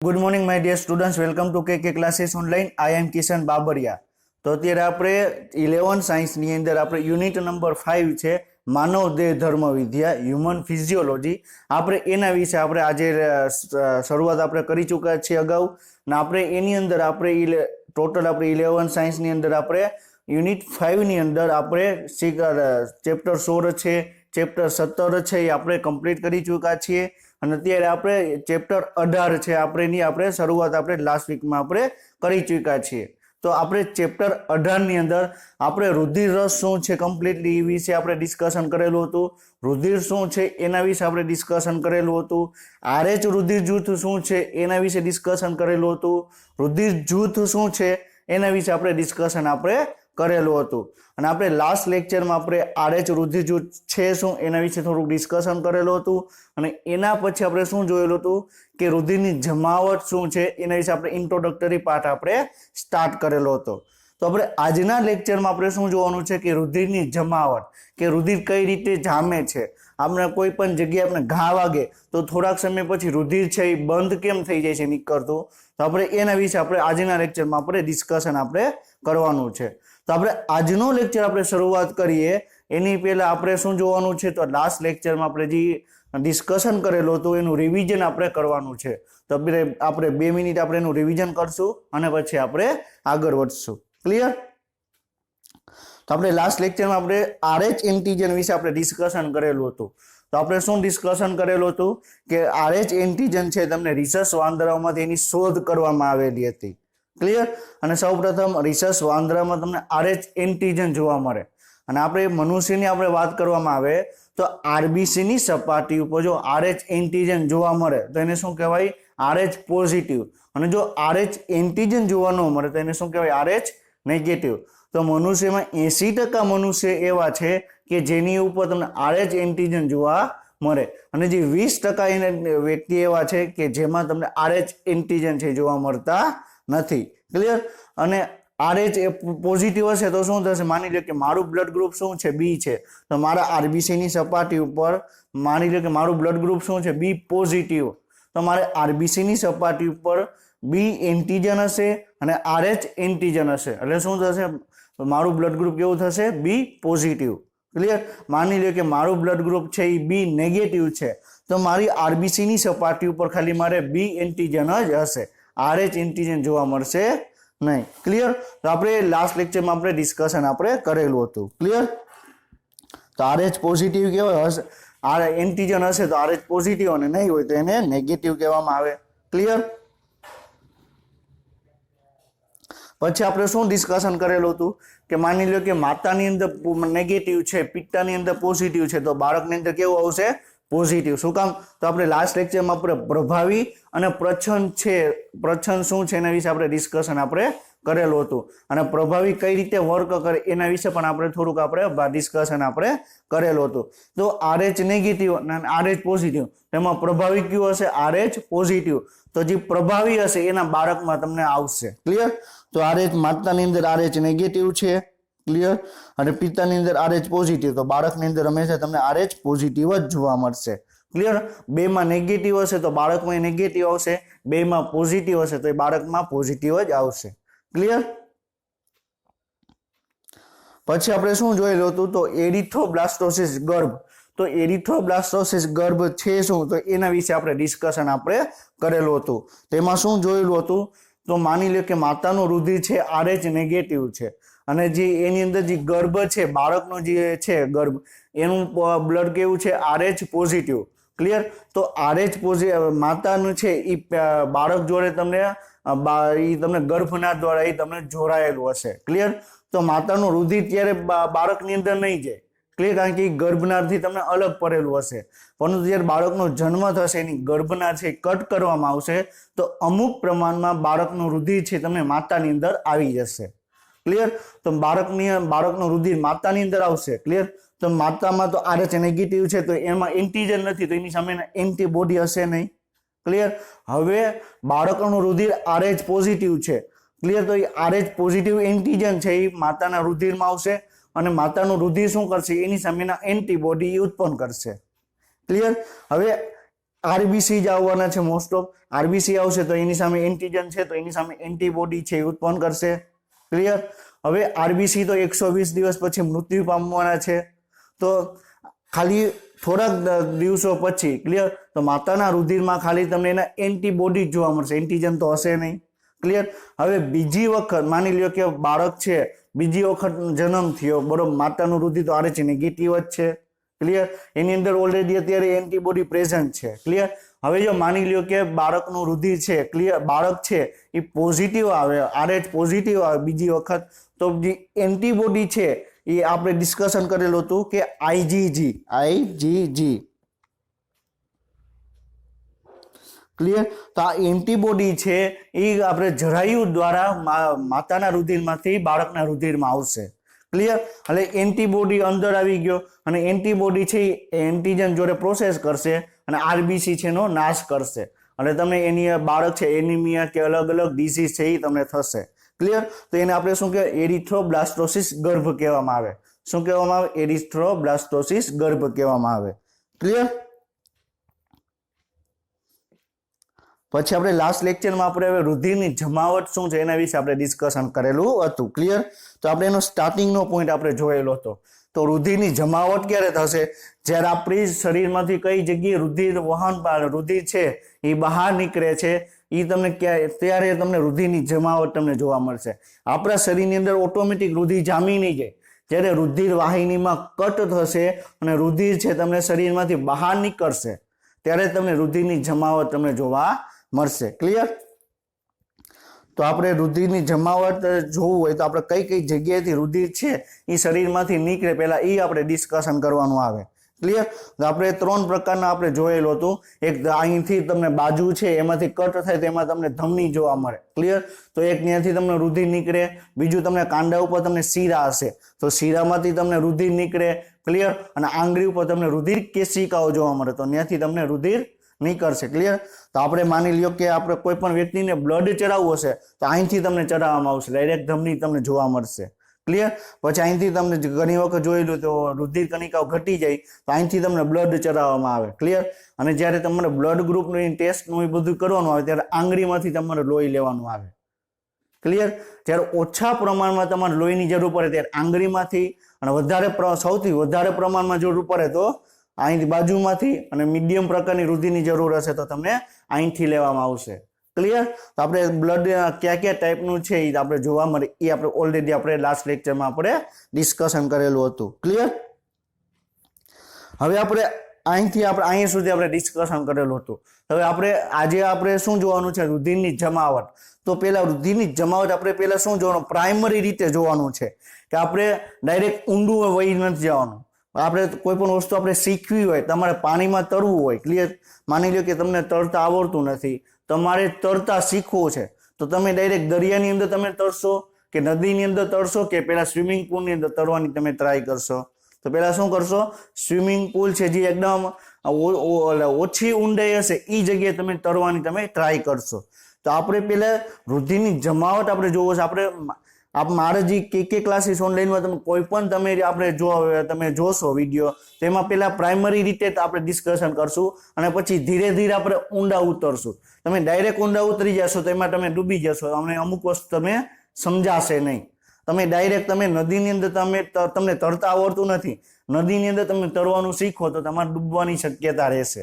Good morning my dear students, welcome to K classes online. I am Kishan Babariya. તો અત્યારે આપણે 11 સાયન્સની અંદર આપણે યુનિટ નંબર 5 છે માનવ દેહ ધર્મ વિદ્યા, હ્યુમન ફિઝિયોલોજી. આપણે એના વિશે આપણે આજે શરૂઆત આપણે કરી ચૂક્યા છીએ અગાઉ, ને આપણે એની અંદર આપણે ટોટલ આપણે 11 સાયન્સની અંદર આપણે યુનિટ 5ની અંદર આપણે ચેપ્ટર 16 છે, ચેપ્ટર 17 છે એ આપણે કમ્પ્લીટ કરી ચૂક્યા છીએ. અને અત્યારે આપણે ચેપ્ટર 18 છે એની આપણે શરૂઆત આપણે લાસ્ટ વીકમાં આપણે કરી ચૂક્યા છીએ. તો આપણે ચેપ્ટર 18 ની અંદર આપણે રુધિર રસ શું છે કમ્પ્લીટલી એ વિશે આપણે ડિસ્કશન કરેલું હતું. રુધિર શું છે એના વિશે આપણે ડિસ્કશન કરેલું હતું. આરએચ રુધિર જૂથ શું છે એના વિશે ડિસ્કશન કરેલું હતું. રુધિર જૂથ શું છે એના વિશે આપણે ડિસ્કશન આપણે કરેલું હતું. અને આપણે લાસ્ટ લેક્ચરમાં આપણે આરએચ રુધિર જૂથ છે શું એના વિશે થોડુંક ડિસ્કશન કરેલું હતું. અને એના પછી આપણે શું જોયેલું હતું કે રુધિરની જમાવટ શું છે એના વિશે આપણે ઇન્ટ્રોડક્ટરી પાર્ટ આપણે સ્ટાર્ટ કરેલો હતો. તો આપણે આજના લેક્ચરમાં આપણે શું જોવાનું છે કે રુધિરની જમાવટ, કે રુધિર કઈ રીતે જામે છે. આપણે કોઈ પણ જગ્યાએ આપણે ઘા વાગે તો થોડાક સમય પછી રુધિર છે એ બંધ કેમ થઈ જાય છે નીકળતું. તો આપણે એના વિશે આપણે આજના લેક્ચરમાં આપણે ડિસ્કશન આપણે કરવાનું છે. તો આપણે આજનો લેક્ચર આપણે શરૂઆત કરીએ એની પહેલા આપણે શું જોવાનું છે, તો લાસ્ટ લેક્ચરમાં આપણે જે ડિસ્કશન કરેલું હતું એનું રિવિઝન આપણે કરવાનું છે. તો આપણે 2 મિનિટ આપણે એનું રિવિઝન કરશું અને પછી આપણે આગળ વધશું. ક્લિયર? તો આપણે લાસ્ટ લેક્ચરમાં આપણે આરએચ એન્ટીજન વિશે આપણે ડિસ્કશન કરેલું હતું. તો આપણે શું ડિસ્કશન કરેલું હતું કે આરએચ એન્ટીજન છે તમને રિસર્ચ વાંદરાઓમાંથી એની શોધ કરવામાં આવેલી હતી. ક્લિયર? અને સૌપ્રથમ રિસર્ચ વાંદરામાં તમને આરએચ એન્ટીજન જોવા મળે. અને આપણે મનુષ્યની આપણે વાત કરવામાં આવે તો આરબીસીની સપાટી ઉપર જો આરએચ એન્ટીજન જોવા મળે તો એને શું કહેવાય? Rh positive. અને જો આરએચ એન્ટીજન જોવા ન મળે તો એને શું કહેવાય? Rh negative. તો મનુષ્યમાં 80% મનુષ્ય એવા છે કે જેની ઉપર તમને આરએચ એન્ટીજન જોવા મળે, અને જે 20% વ્યક્તિ એવા છે કે જેમાં તમને આરએચ એન્ટીજન છે જોવા મળતા નથી. ક્લિયર? અને આરએચ પોઝિટિવ હશે તો શું થશે? માની લો કે મારું બ્લડ ગ્રુપ શું છે? બી છે. તો મારા આરબીસીની સપાટી ઉપર માની લો કે મારું બ્લડ ગ્રુપ શું છે? B positive. તો મારે આરબીસીની સપાટી ઉપર બી એન્ટીજન હશે અને આરએચ એન્ટીજન હશે. એટલે શું થશે? મારું બ્લડ ગ્રુપ કેવું થશે? B positive. ક્લિયર? માની લો કે મારું બ્લડ ગ્રુપ છે એ બી નેગેટિવ છે, તો મારી આરબીસીની સપાટી ઉપર ખાલી મારે બી એન્ટીજન જ હશે, આરએચ એન્ટીજન જોવા મળશે નહીં. ક્લિયર? તો આપણે લાસ્ટ લેક્ચરમાં આપણે ડિસ્કશન આપણે કરેલું હતું. ક્લિયર? તો આરએચ પોઝિટિવ કહેવાય હશે, આર એન્ટીજન હશે તો આરએચ પોઝિટિવ, અને નહીં હોય તો એને નેગેટિવ કહેવામાં આવે. ક્લિયર? પછી આપણે શું ડિસ્કશન કરેલું હતું કે માની લો કે માતાની અંદર નેગેટિવ છે, પિત્તાની અંદર પોઝિટિવ છે, તો બાળકની અંદર કેવું આવશે? પોઝિટિવ. શું કામ? તો આપણે લાસ્ટ લેક્ચરમાં આપણે પ્રભાવી અને પ્રચ્છન્ન છે, પ્રચ્છન્ન શું છે એના વિશે આપણે ડિસ્કશન આપણે કરેલું હતું. અને પ્રભાવી કઈ રીતે વર્ક કરે એના વિશે પણ આપણે થોડુંક આપણે ડિસ્કશન આપણે કરેલું હતું. તો આરએચ નેગેટિવ અને આરએચ પોઝિટિવ, એમાં પ્રભાવી કયું હશે? Rh positive. તો જે પ્રભાવી હશે એના બાળકમાં તમને આવશે. ક્લિયર? તો આરએચ માતાની અંદર આરએચ નેગેટિવ છે. ક્લિયર? અને પિતાની અંદર આરએચ પોઝિટિવ, તો બાળકની અંદર હંમેશા તમને આરએચ પોઝિટિવ જ જોવા મળશે. ક્લિયર? બેમાં નેગેટિવ હશે તો બાળકમાં નેગેટિવ આવશે, બેમાં પોઝિટિવ હશે તો એ બાળકમાં પોઝિટિવ જ આવશે. ક્લિયર? પછી આપણે શું જોયેલું હતું? તો એરિથ્રોબ્લાસ્ટોસિસ ગર્ભ. તો એરિથ્રોબ્લાસ્ટોસિસ ગર્ભ છે શું? તો એના વિશે આપણે ડિસ્કશન આપણે કરેલું હતું. તેમાં શું જોયેલું હતું? તો માની લો કે માતાનું રુધિર છે આરએચ નેગેટિવ છે, અને જે એની અંદર જે ગર્ભ છે, બાળકનો જે છે ગર્ભ, એનું બ્લડ કેવું છે? Rh positive. ક્લિયર? તો આરએચ પોઝિટિવ માતાનું છે એ બાળક જોડે તમને ગર્ભના દ્વારા એ તમને જોડાયેલું હશે. ક્લિયર? તો માતાનું રુધિર ત્યારે બાળકની અંદર નહીં જાય. ક્લિયર? કારણ કે ગર્ભનાળથી તમને અલગ પડેલું હશે, પરંતુ જ્યારે બાળકનો જન્મ થશે એની ગર્ભનાળ છે કટ કરવામાં આવશે તો અમુક પ્રમાણમાં બાળકનું રુધિર છે તમને માતાની અંદર આવી જશે. ક્લિયર? તો બાળકનું રુધિર માતાની અંદર આવશે. ક્લિયર? તો માતામાં તો આરએચ નેગેટિવ છે તો એમાં એન્ટીજન નથી, તો એની સામે એન્ટીબોડી હશે નહીં. ક્લિયર? હવે બાળકનું રુધિર આરએચ પોઝિટિવ છે. ક્લિયર? તો એ આરએચ પોઝિટિવ એન્ટીજન છે એ માતાના રુધિરમાં આવશે, અને માતાનું રુધિર શું કરશે? એની સામેના એન્ટીબોડી ઉત્પન્ન કરશે. ક્લિયર? હવે આરબીસી જ આવવાના છે મોસ્ટ ઓફ. આરબીસી આવશે તો એની સામે એન્ટીજન છે, તો એની સામે એન્ટીબોડી છે એ ઉત્પન્ન કરશે. ક્લિયર. હવે આરબીસી તો 120 દિવસ પછી મૃત્યુ પામવાના છે, તો ખાલી થોડાક દિવસો પછી, ક્લિયર, તો માતાના રુધિરમાં ખાલી તમને એના એન્ટીબોડી જ જોવા મળશે, એન્ટીજન તો હશે નહીં. ક્લિયર. હવે બીજી વખત માની લ્યો કે બાળક છે, બીજી વખત જન્મ થયો, બરોબર, માતાનું રુધિર તો આરએચ નેગેટિવ જ છે. ક્લિયર. એની અંદર ઓલરેડી અત્યારે એન્ટીબોડી પ્રેઝન્ટ છે. ક્લિયર. હવે જો માની લ્યો કે બાળકનું રુધિર છે, ક્લિયર, બાળક છે એ પોઝિટિવ આવે, આરએચ પોઝિટિવ આવે બીજી વખત, તો જે એન્ટીબોડી છે એ આપણે ડિસ્કશન કરેલું હતું કે આઈજીજી. ક્લિયર. તો આ એન્ટીબોડી છે એ આપણે જરાયુ દ્વારા માતાના રુધિરમાંથી બાળકના રુધિરમાં આવશે. ક્લિયર. એટલે એન્ટીબોડી અંદર આવી ગયો અને એન્ટીબોડી છે એ એન્ટીજન જોડે પ્રોસેસ કરશે અને આરબીસી છે એનો નાશ કરશે, એટલે તમને એની બાળક છે એનિમિયા કે અલગ અલગ ડિઝીઝ છે એ તમને થશે. ક્લિયર. તો એને આપણે શું કહેવાય, એરિથ્રોબ્લાસ્ટોસિસ ગર્ભ કહેવામાં આવે. શું કહેવામાં આવે? એરિથ્રોબ્લાસ્ટોસિસ ગર્ભ કહેવામાં આવે. ક્લિયર. પછી આપણે લાસ્ટ લેક્ચરમાં આપણે હવે રુધિરની જમાવટ શું છે એના વિશે આપણે ડિસ્કશન કરેલું હતું. ક્લિયર. તો આપણે એનો સ્ટાર્ટિંગનો પોઈન્ટ આપણે જોયેલો હતો. તો રુધિરની જમાવટ ક્યારે થશે? જ્યારે આપણી શરીરમાંથી કઈ જગ્યાએ રુધિર છે એ બહાર નીકળે છે, એ તમને ત્યારે તમને રુધિરની જમાવટ તમને જોવા મળશે. આપણા શરીરની અંદર ઓટોમેટિક રુધિર જામી નહીં જાય. જ્યારે રુધિર વાહિનીમાં કટ થશે અને રુધિર છે તમને શરીરમાંથી બહાર નીકળશે, ત્યારે તમને રુધિરની જમાવટ તમને જોવા મળશે. ક્લિયર. તો આપણે રુધિરની જમાવટ જોવું હોય તો આપણે કઈ કઈ જગ્યાએથી રુધિર છે એ શરીરમાંથી નીકળે પહેલા એ આપણે ડિસ્કશન કરવાનું આવે. ક્લિયર. તો આપણે 3 પ્રકારના આપણે જોયેલું હતું. એક અહીંથી તમને બાજુ છે એમાંથી કટ થાય તો એમાં તમને ધમની જોવા મળે. ક્લિયર. તો એક ત્યાંથી તમને રુધિર નીકળે. બીજું તમને કાંડા ઉપર તમને શીરા હશે તો શીરામાંથી તમને રુધિર નીકળે. ક્લિયર. અને આંગળી ઉપર તમને રુધિર કેશિકાઓ જોવા મળે તો ત્યાંથી તમને રુધિર નીકળશે. ક્લિયર. તો આપણે માની લ્યો કે આપણે કોઈ પણ વ્યક્તિને બ્લડ ચડાવવું હશે તો અહીંથી તમને ચડાવવામાં આવશે, ડાયરેક્ટ ધમની તમને જોવા મળશે. ક્લિયર. પછી અહીંથી તમને ઘણી વખત જોયેલું તો રુધિર કણિકાઓ ઘટી જાય તો અહીંથી તમને બ્લડ ચડાવવામાં આવે. ક્લિયર. અને જ્યારે તમારે બ્લડ ગ્રુપનું ટેસ્ટનું એ બધું કરવાનું આવે ત્યારે આંગળીમાંથી તમારે લોહી લેવાનું આવે. ક્લિયર. જ્યારે ઓછા પ્રમાણમાં તમારે લોહીની જરૂર પડે ત્યારે આંગળીમાંથી, અને સૌથી વધારે પ્રમાણમાં જરૂર પડે તો અહીંથી બાજુમાંથી, અને મીડિયમ પ્રકારની રુધિરની જરૂર હશે તો તમને અહીંથી લેવામાં આવશે. ક્લિયર. તો આપણે બ્લડ કયા ટાઈપનું છે એ આપણે જોવા મળે એ આપણે ઓલરેડી આપણે લાસ્ટ લેક્ચરમાં આપણે ડિસ્કશન કરેલું હતું. ક્લિયર. હવે આપણે અહીંથી આપણે અહીંયા સુધી આપણે ડિસ્કશન કરેલું હતું. હવે આજે આપણે શું જોવાનું છે? રુધિરની જમાવટ. તો પહેલા રુધિરની જમાવટ આપણે પહેલા શું જોવાનું? પ્રાઇમરી રીતે જોવાનું છે કે આપણે ડાયરેક્ટ ઊંડું વહી નથી જવાનું. આપણે કોઈ પણ વસ્તુ આપણે શીખવી હોય, તમારે પાણીમાં તરવું હોય, ક્લિયર, માની લો કે તમને તરતા આવડતું નથી, તમારે તરતા શીખવું છે તો તમે ડાયરેક્ટ દરિયાની અંદર તમે તરશો કે નદીની અંદર તરશો કે પેલા સ્વિમિંગ પુલની અંદર તરવાની તમે ટ્રાય કરશો? તો પેલા શું કરશો? સ્વિમિંગ પુલ છે જે એકદમ ઓછી ઊંડાઈ હશે એ જગ્યાએ તમે તરવાની તમે ટ્રાય કરશો. તો આપણે પેલા રુધિરની જમાવટ આપણે જોવો છે. મારે જે કે ક્લાસીસ ઓનલાઈનમાં તમે કોઈ પણ તમે જોશો વિડીયો, તેમાં પહેલા પ્રાઇમરી રીતે આપણે ડિસ્કશન કરશું અને પછી ધીરે ધીરે આપણે ઊંડા ઉતરશું. તમે ડાયરેક્ટ ઊંડા ઉતરી જશો તો એમાં તમે ડૂબી જશો, અમુક વસ્તુ તમે સમજાશે નહીં. તમે ડાયરેક્ટ તમે નદીની અંદર તમને તરતા આવડતું નથી, નદીની અંદર તમે તરવાનું શીખો તો તમારે ડૂબવાની શક્યતા રહેશે.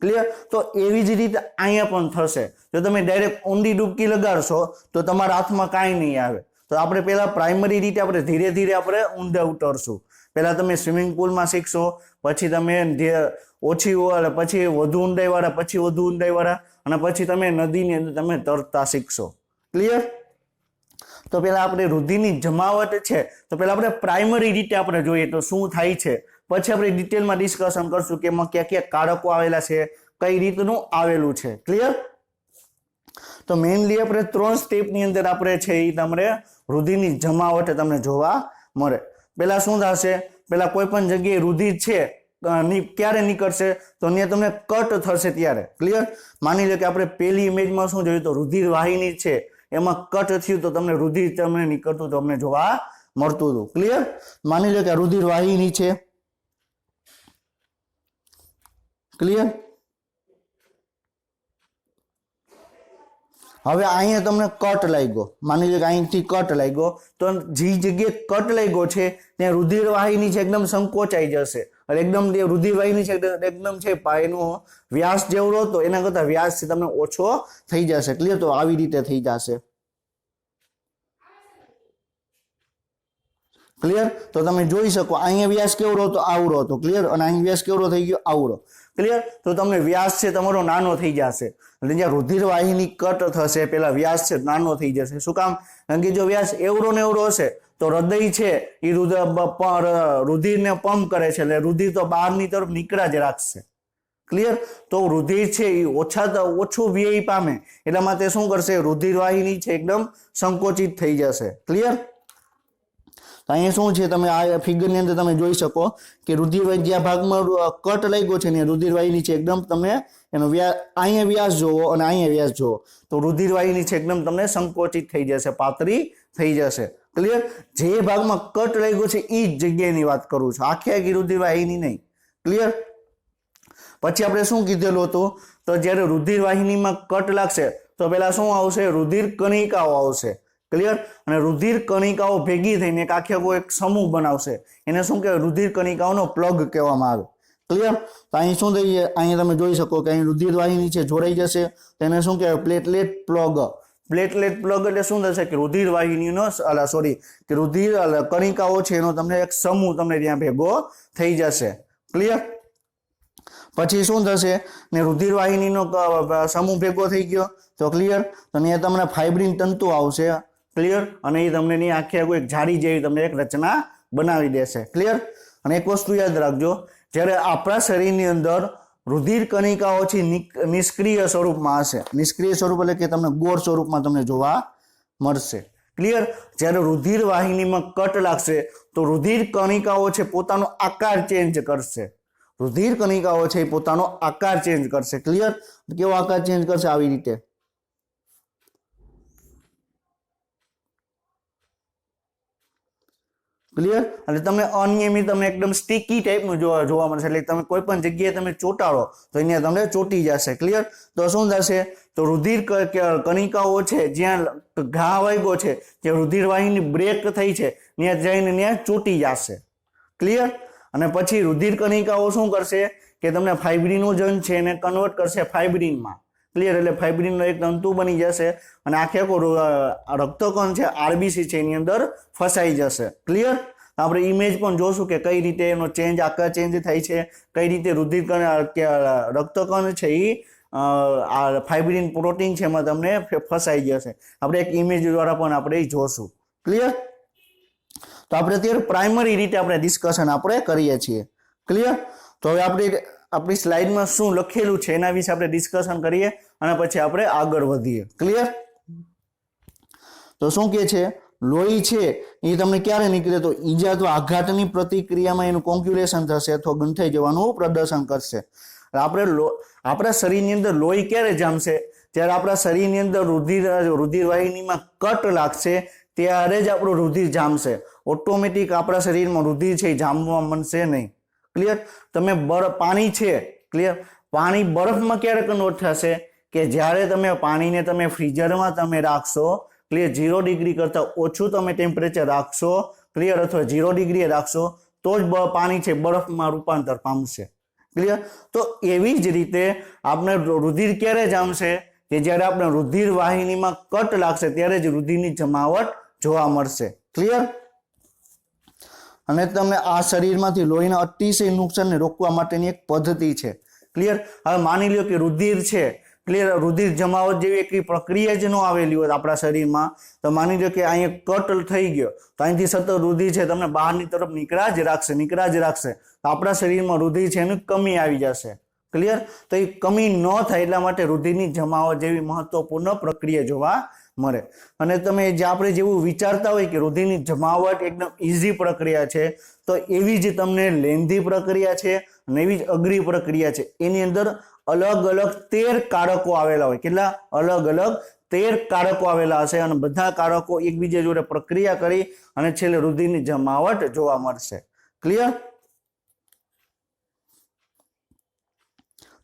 ક્લિયર. તો એવી જ રીતે અહીંયા પણ થશે. જો તમે ડાયરેક્ટ ઊંડી ડૂબકી લગાડશો તો તમારા હાથમાં કાંઈ નહીં આવે. તો આપણે પહેલા પ્રાઇમરી રીતે આપણે ધીરે ધીરે આપણે ઊંડા ઉતરશું. પહેલા તમે સ્વિમિંગ પુલમાં શીખશો, પછી તમે પછી વધુ ઊંડાઈવાળા, પછી વધુ ઊંડાઈવાળા, અને પછી તમે નદીની અંદર તમે તરતા શીખશો. ક્લિયર. તો પહેલા આપણે રુધિરની જમાવટ છે તો પહેલા આપણે પ્રાઇમરી રીતે આપણે જોઈએ તો શું થાય છે, પછી આપણે ડિટેલમાં ડિસ્કશન કરશું કે એમાં કયા કયા કારકો આવેલા છે, કઈ રીતનું આવેલું છે. ક્લિયર. તો મેઇનલી આપણે 3 સ્ટેપની અંદર આપણે છે એ તમને રુધિરની જમાવટ તમને જોવા મળે. પહેલા શું થશે? પહેલા કોઈ પણ જગ્યાએ રુધિર છે ક્યારે નીકળશે તો ત્યાં તમને કટ થશે ત્યારે. ક્લિયર. માની લો કે આપણે પહેલી ઇમેજમાં શું જોયું તો રુધિર વાહિની છે એમાં કટ થયું તો તમને રુધિર તમને નીકળતું તમને જોવા મળતું હતું. ક્લિયર. માની લો કે રુધિર વાહિની છે. ક્લિયર. હવે અહીંયા તમને કટ લાગ્યો, માની લો કે અહીંથી કટ લાગ્યો, તો જે જગ્યાએ કટ લાગ્યો છે ત્યાં રુધિરવાહિની છે એકદમ સંકોચાઈ જશે, અને એકદમ જે રુધિરવાહિની છે એકદમ છે એનો વ્યાસ જેવડો હતો એના કરતા વ્યાસ છે તમને ઓછો થઈ જશે. ક્લિયર? તો આવી રીતે થઈ જશે. ક્લિયર? તો તમે જોઈ શકો અહીંયા વ્યાસ કેવડો હતો, આવડો હતો. ક્લિયર? અને અહીં વ્યાસ કેવડો થઈ ગયો, આવડો. ક્લિયર? તો તમને વ્યાસ છે તમારો નાનો થઈ જશે, એટલે જ્યાં રુધિરવાહિની કટ થશે પેલા વ્યાસ છે નાનો થઈ જશે. શું કામ? કારણ કે જો વ્યાસ એવડો ને એવડો હશે તો હૃદય છે એ રુધિરને પંપ કરે છે, એટલે રુધિર તો બહારની તરફ નીકળ્યા જ રાખશે. ક્લિયર? તો રુધિર છે એ ઓછું વ્યય પામે, એટલા માટે શું કરશે? રુધિરવાહિની છે એકદમ સંકોચિત થઈ જશે. ક્લિયર? તો અહીંયા શું છે તમે આ ફિગરની અંદર તમે જોઈ શકો કે રુધિરવાહિની જ્યાં ભાગમાં કટ લાગ્યો છે ને રુધિરવાહિની છે એકદમ તમે એનો અહીંયા વ્યાસ જોવો અને અહીંયા વ્યાસ જોવો તો રુધિરવાહિની છે એકદમ તમને સંકોચિત થઈ જશે, પાતળી થઈ જશે. ક્લિયર? જે ભાગમાં કટ લાગ્યો છે એ જ જગ્યાની વાત કરું છું, આખી રુધિરવાહિની નહીં. ક્લિયર? પછી આપણે શું કીધેલું હતું? તો જ્યારે રુધિરવાહિનીમાં કટ લાગશે તો પેલા શું આવશે? રુધિર કણિકાઓ આવશે. ક્લિયર? અને રુધિર કણિકાઓ ભેગી થઈને એક એક સમૂહ બનાવશે, એને શું કહેવાય? રુધિર કણિકાઓનો પ્લગ કહેવામાં આવે. ક્લિયર? તો અહીં શું થઈ જાય? અહીંયા તમે જોઈ શકો કે અહીં રુધિરવાહિની છે જોડાઈ જશે, તેને શું કહેવાય? Platelet plug. પ્લેટલેટ પ્લગ એટલે શું થશે કે રુધિરવાહિનીનો કે રુધિર કણિકાઓ છે એનો તમને એક સમૂહ તમને ત્યાં ભેગો થઈ જશે. ક્લિયર? પછી શું થશે ને રુધિરવાહિનીનો સમૂહ ભેગો થઈ ગયો તો ક્લિયર? તો અહીંયા તમને ફાઇબ્રિન તંતુ આવશે. ક્લિયર? અને એ તમને આખી એક જાળી જેવી તમને એક રચના બનાવી દેશે. ક્લિયર? અને એક વસ્તુ યાદ રાખજો, જ્યારે આપણા શરીરની અંદર રુધિર કણિકાઓ છે નિષ્ક્રિય સ્વરૂપમાં હશે. નિષ્ક્રિય સ્વરૂપ એટલે કે તમને ગોળ સ્વરૂપમાં તમને જોવા મળશે. ક્લિયર? જ્યારે રુધિર વાહિનીમાં કટ લાગશે તો રુધિર કણિકાઓ છે પોતાનો આકાર ચેન્જ કરશે. રુધિર કણિકાઓ છે એ પોતાનો આકાર ચેન્જ કરશે. ક્લિયર? કેવો આકાર ચેન્જ કરશે? આવી રીતે. ક્લિયર? એટલે તમને અનિયમિત તમને એકદમ સ્ટીકી ટાઈપનું જોવા મળશે, એટલે તમે કોઈ પણ જગ્યાએ તમે ચોટાડો તો અહીંયા તમને ચોટી જશે. ક્લિયર? તો શું થશે? તો રુધિર કણિકાઓ છે જ્યાં ઘા વાગ્યો છે, જે રુધિરવાહિની બ્રેક થઈ છે ત્યાં જઈને ત્યાં ચોટી જશે. ક્લિયર? અને પછી રુધિર કણિકાઓ શું કરશે કે તમને ફાઇબ્રિનોજન છે એને કન્વર્ટ કરશે ફાઇબ્રિનમાં. ક્લિયર? એટલે ફાઇબ્રિનનો એક તંતુ બની જશે અને આખો રક્તકણ છે આરબીસી છે એની અંદર ફસાઈ જશે. ક્લિયર? આપણે ઇમેજ પણ જોશું કે કઈ રીતે એનો આકાર ચેન્જ થાય છે, કઈ રીતે રુધિર રક્તકણ છે એ ફાઇબ્રિન પ્રોટીન છે એમાં તમને ફસાઈ જશે. આપણે એક ઇમેજ દ્વારા પણ આપણે એ જોશું. ક્લિયર? તો આપણે અત્યારે પ્રાઇમરી રીતે આપણે ડિસ્કશન આપણે કરીએ છીએ. ક્લિયર? તો હવે આપણી સ્લાઇડમાં શું લખેલું છે એના વિશે આપણે ડિસ્કશન કરીએ અને પછી આપણે આગળ વધીએ. ક્લિયર? તો શું કે છે? લોહી છે એ તમને ક્યારે નીકળે? તો ઈજા અથવા આઘાતની પ્રતિક્રિયામાં એનું કોન્ક્યુલેશન થશે અથવા ગંઠાઈ જવાનું પ્રદર્શન કરશે. આપણા શરીરની અંદર લોહી ક્યારે જામશે? જ્યારે આપણા શરીરની અંદર રુધિરવાહિનીમાં કટ લાગશે ત્યારે જ આપણું રુધિર જામશે. ઓટોમેટિક આપણા શરીરમાં રુધિર છે એ જામવા મળશે નહીં. ક્લિયર? તમે પાણી છે, ક્લિયર, પાણી બરફમાં ક્યારે કન્વર્ટ થશે? કે જ્યારે તમે પાણીને તમે ફ્રીઝરમાં તમે રાખશો, ક્લિયર, 0 ડિગ્રી કરતાં ઓછું તમે ટેમ્પરેચર રાખશો, ક્લિયર, અથવા 0 ડિગ્રીએ રાખશો તો જ પાણી છે બરફમાં રૂપાંતર પામશે. ક્લિયર? તો એવી જ રીતે આપણે રુધિર ક્યારે જામશે? કે જ્યારે આપણે રુધિર વાહિનીમાં કટ લાગશે ત્યારે જ રુધિરની જમાવટ જોવા મળશે. ક્લિયર? અને તમને આ શરીરમાંથી લોહીના અતિશય નુકસાનને રોકવા માટેની એક પદ્ધતિ છે. ક્લિયર? હવે માની લો કે રુધિર છે, ક્લિયર, રુધિર જમાવટ જેવી એક પ્રક્રિયા જ ન આવેલી હોય આપણા શરીરમાં, તો માની લો કે અહીંયા કટ થઈ ગયો તો અહીંથી સતત રુધિર છે તમને બહારની તરફ નીકળ્યા જ રાખશે. તો આપણા શરીરમાં રુધિર છે એની કમી આવી જશે. ક્લિયર? તો એ કમી ન થાય એટલા માટે રુધિરની જમાવટ જેવી મહત્વપૂર્ણ પ્રક્રિયા જોવા મળે. અને તમે આપણે જેવું વિચારતા હોય કે રુધિરની જમાવટ એકદમ ઇઝી પ્રક્રિયા છે, તો એવી જ તમને લેન્ધી પ્રક્રિયા છે અને એવી જ અઘરી પ્રક્રિયા છે. એની અંદર અલગ અલગ 13 કારકો આવેલા હોય. કેટલા? અલગ અલગ 13 કારકો આવેલા હશે અને બધા કારકો એકબીજા જોડે પ્રક્રિયા કરી અને છેલ્લે રુધિરની જમાવટ જોવા મળશે. ક્લિયર?